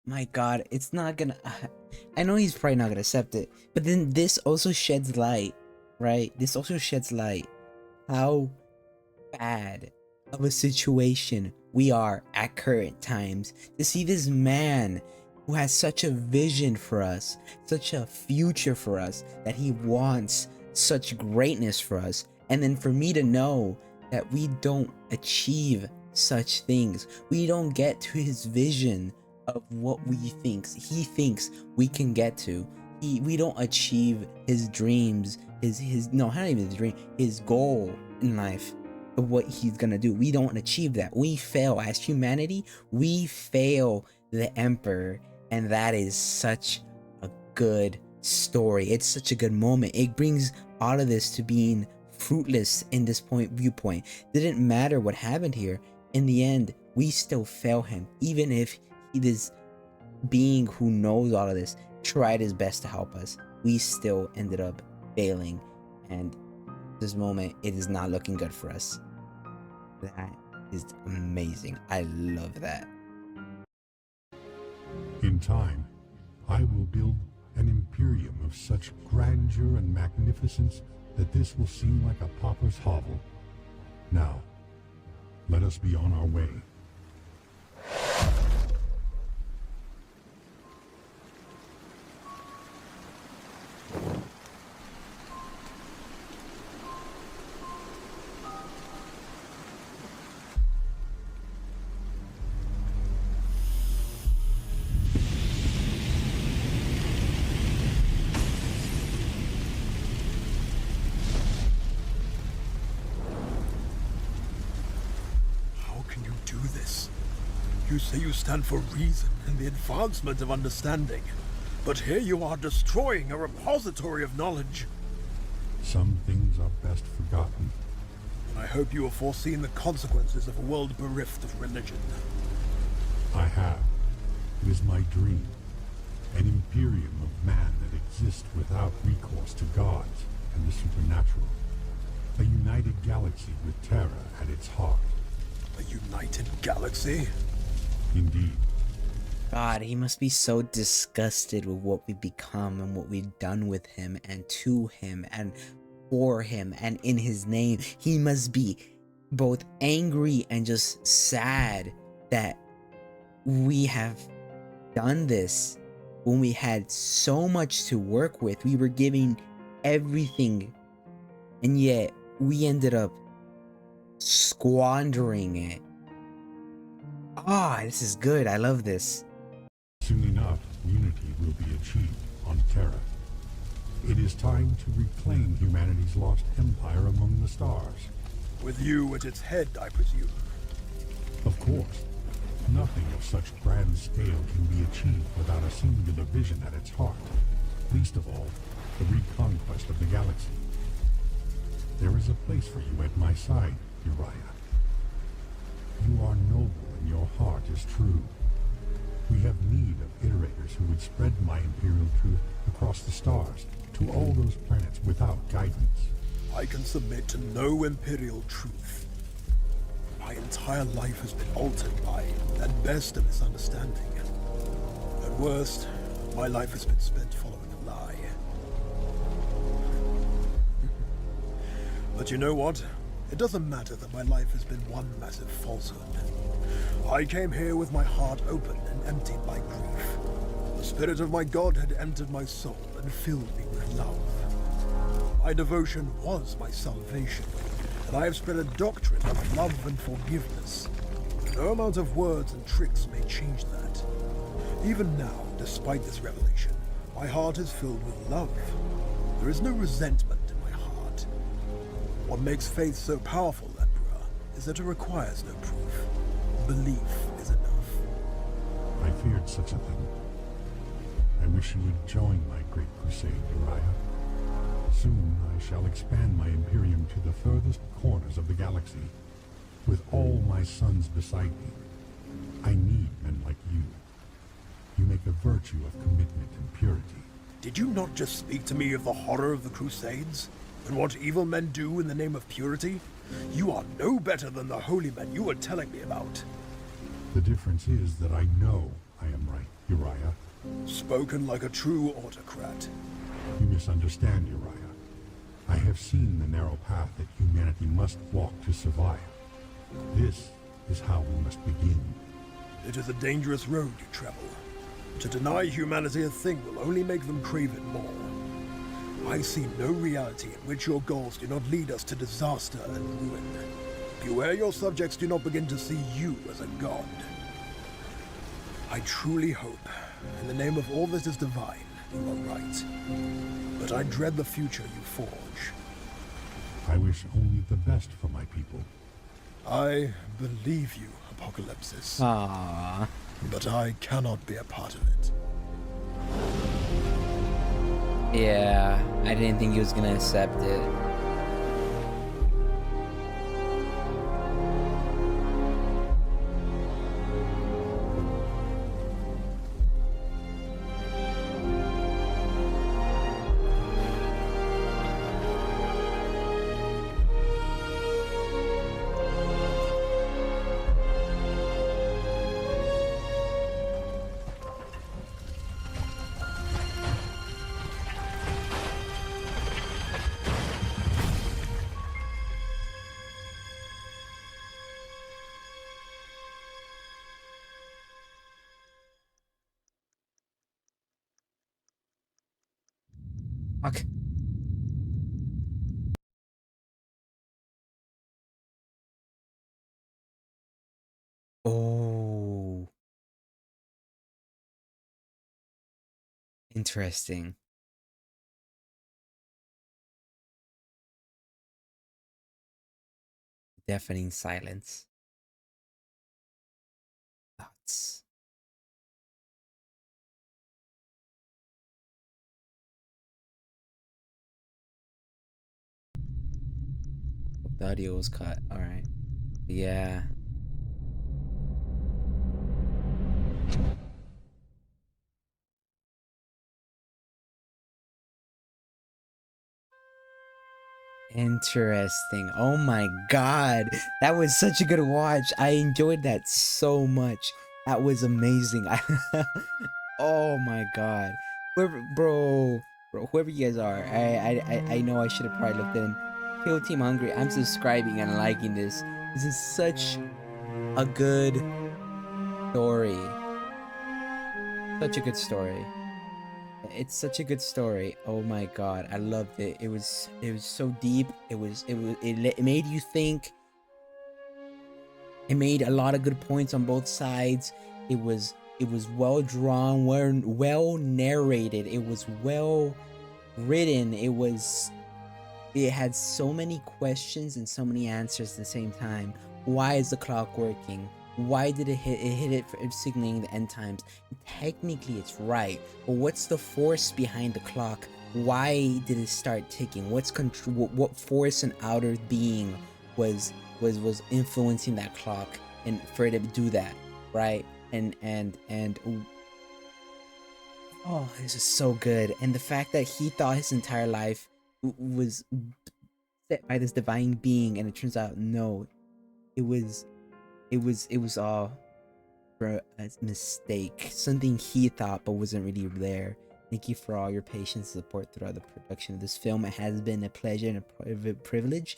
My God, it's not gonna. I know he's probably not gonna accept it, but then this also sheds light, right? This also sheds light how bad of a situation we are at current times. To see this man who has such a vision for us, such a future for us, that he wants such greatness for us, and then for me to know that we don't achieve such things, we don't get to his vision of what he thinks we can get to. We don't achieve his dreams, his no, not even his dream, his goal in life of what he's gonna do. We don't achieve that. We fail as humanity. We fail the Emperor, and that is such a good story. It's such a good moment. It brings all of this to being fruitless in this viewpoint. Didn't matter what happened here. In the end, we still fail him, even if he, this being who knows all of this, tried his best to help us. We still ended up failing, and this moment, it is not looking good for us. That is amazing. I love that. In time, I will build an imperium of such grandeur and magnificence that this will seem like a pauper's hovel. Now, let us be on our way. You say you stand for reason and the advancement of understanding. But here you are destroying a repository of knowledge. Some things are best forgotten. I hope you have foreseen the consequences of a world bereft of religion. I have. It is my dream. An imperium of man that exists without recourse to gods and the supernatural. A united galaxy with terror at its heart. A united galaxy? Indeed. God, he must be so disgusted with what we've become and what we've done with him and to him and for him and in his name. He must be both angry and just sad that we have done this when we had so much to work with. We were giving everything, and yet we ended up squandering it. Ah, this is good. I love this. Soon enough, unity will be achieved on Terra. It is time to reclaim humanity's lost empire among the stars. With you at its head, I presume. Of course, nothing of such grand scale can be achieved without a singular vision at its heart. Least of all, the reconquest of the galaxy. There is a place for you at my side, Uriah. You are noble and your heart is true. We have need of iterators who would spread my imperial truth across the stars to all those planets without guidance. I can submit to no imperial truth. My entire life has been altered by, at best, a misunderstanding. At worst, my life has been spent following a lie. But you know what? It doesn't matter that my life has been one massive falsehood. I came here with my heart open and emptied by grief. The spirit of my god had entered my soul and filled me with love. My devotion was my salvation, and I have spread a doctrine of love and forgiveness. No amount of words and tricks may change that. Even now, despite this revelation, my heart is filled with love. There is no resentment in my heart. What makes faith so powerful, Emperor, is that it requires no proof. Belief is enough. I feared such a thing. I wish you would join my great crusade, Uriah. Soon I shall expand my Imperium to the furthest corners of the galaxy, with all my sons beside me. I need men like you. You make a virtue of commitment and purity. Did you not just speak to me of the horror of the Crusades? And what evil men do in the name of purity? You are no better than the holy men you were telling me about. The difference is that I know I am right, Uriah. Spoken like a true autocrat. You misunderstand, Uriah. I have seen the narrow path that humanity must walk to survive. This is how we must begin. It is a dangerous road you travel. To deny humanity a thing will only make them crave it more. I see no reality in which your goals do not lead us to disaster and ruin. Beware your subjects do not begin to see you as a god. I truly hope, in the name of all that is divine, you are right. But I dread the future you forge. I wish only the best for my people. I believe you, Apocalypsis. Aww. But I cannot be a part of it. Yeah, I didn't think he was gonna accept it. Fuck. Oh, interesting. Deafening silence. Thoughts. The audio was cut. All right. Yeah. Interesting. Oh my god. That was such a good watch. I enjoyed that so much. That was amazing. Oh my god. Whoever you guys are, I know I should have probably looked in. Kill Team Hungry. I'm subscribing and liking this. This is such a good story. Such a good story. It's such a good story. Oh my god, I loved it. It was so deep. It made you think. It made a lot of good points on both sides. It was well drawn, well narrated. It was well written. It had so many questions and so many answers at the same time. Why is the clock working? Why did it hit it for signaling the end times? Technically it's right, but what's the force behind the clock? Why did it start ticking? What force and outer being was influencing that clock and for it to do that, right? And oh, this is so good. And the fact that he thought his entire life was set by this divine being, and it turns out no, it was all for a mistake, something he thought but wasn't really there. Thank you for all your patience and support throughout the production of this film. It has been a pleasure and a privilege.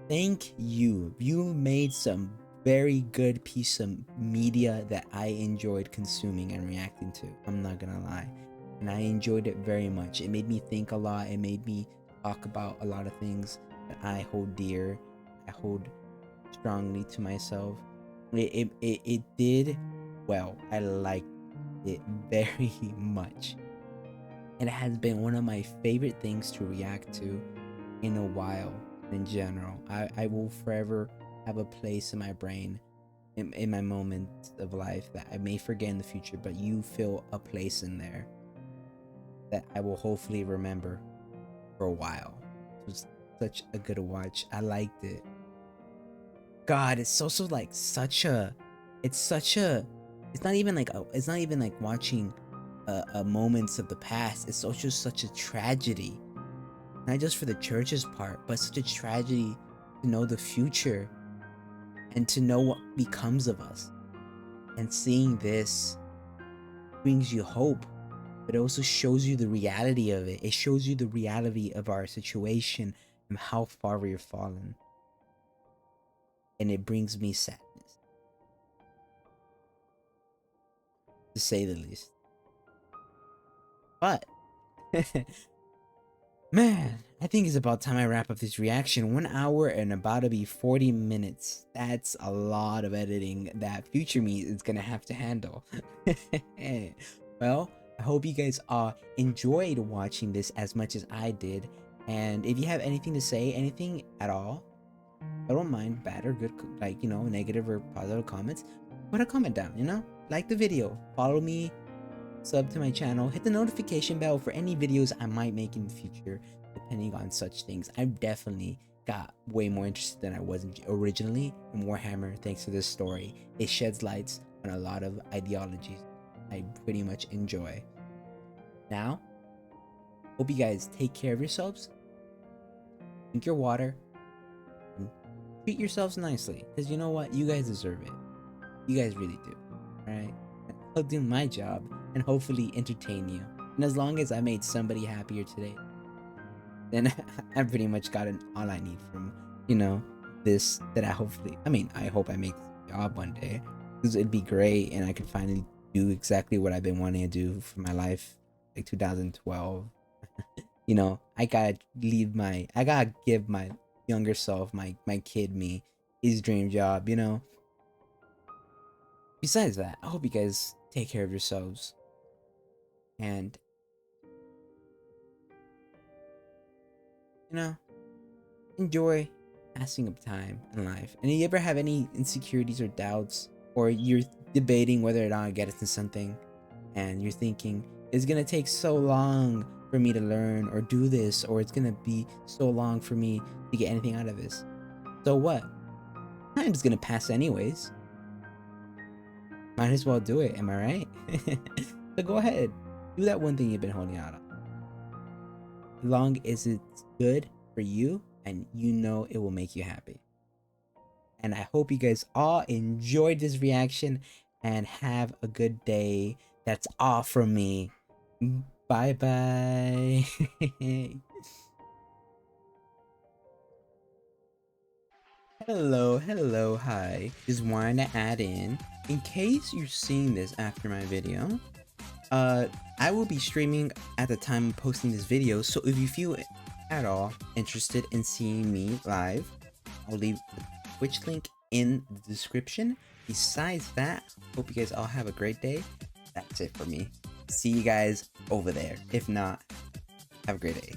Thank you. You made some very good piece of media that I enjoyed consuming and reacting to. I'm not gonna lie. And I enjoyed it very much. It made me think a lot. It made me talk about a lot of things that I hold dear. I hold strongly to myself. It did well. I liked it very much. And it has been one of my favorite things to react to in a while. In general, I will forever have a place in my brain, in my moments of life that I may forget in the future, but you fill a place in there that I will hopefully remember for a while. It was such a good watch. I liked it. God, it's also like it's not even like watching a moments of the past. It's also such a tragedy. Not just for the church's part, but such a tragedy to know the future and to know what becomes of us. And seeing this brings you hope, but it also shows you the reality of it. It shows you the reality of our situation and how far we've fallen. And it brings me sadness, to say the least. But man, I think it's about time I wrap up this reaction. 1 hour and about to be 40 minutes. That's a lot of editing that future me is gonna have to handle. Well, I hope you guys enjoyed watching this as much as I did. And if you have anything to say, anything at all, I don't mind, bad or good, like, you know, negative or positive comments, put a comment down, you know? Like the video, follow me, sub to my channel, hit the notification bell for any videos I might make in the future, depending on such things. I've definitely got way more interested than I was originally in Warhammer thanks to this story. It sheds lights on a lot of ideologies I pretty much enjoy. Now, hope you guys take care of yourselves, drink your water, and treat yourselves nicely, because you know what? You guys deserve it. You guys really do. Alright? I'll do my job and hopefully entertain you. And as long as I made somebody happier today, then I pretty much got all I need from, you know, this, that I hope I make this job one day, because it'd be great and I could finally do exactly what I've been wanting to do for my life, like 2012. You know, I gotta give my younger self, my kid me, his dream job, you know. Besides that, I hope you guys take care of yourselves and, you know, enjoy passing up time in life. And if you ever have any insecurities or doubts, or you're debating whether or not to get into something, and you're thinking, it's gonna take so long for me to learn or do this, or it's gonna be so long for me to get anything out of this, So what? Time's gonna pass anyways. Might as well do it, am I right? So go ahead, do that one thing you've been holding out on. As long as it's good for you and you know it will make you happy. And I hope you guys all enjoyed this reaction and have a good day. That's all from me. Bye bye. Hello, hi. Just wanted to add in case you're seeing this after my video, I will be streaming at the time of posting this video, so if you feel at all interested in seeing me live, I'll leave the Twitch link in the description. Besides that, hope you guys all have a great day. That's it for me. See you guys over there. If not, have a great day.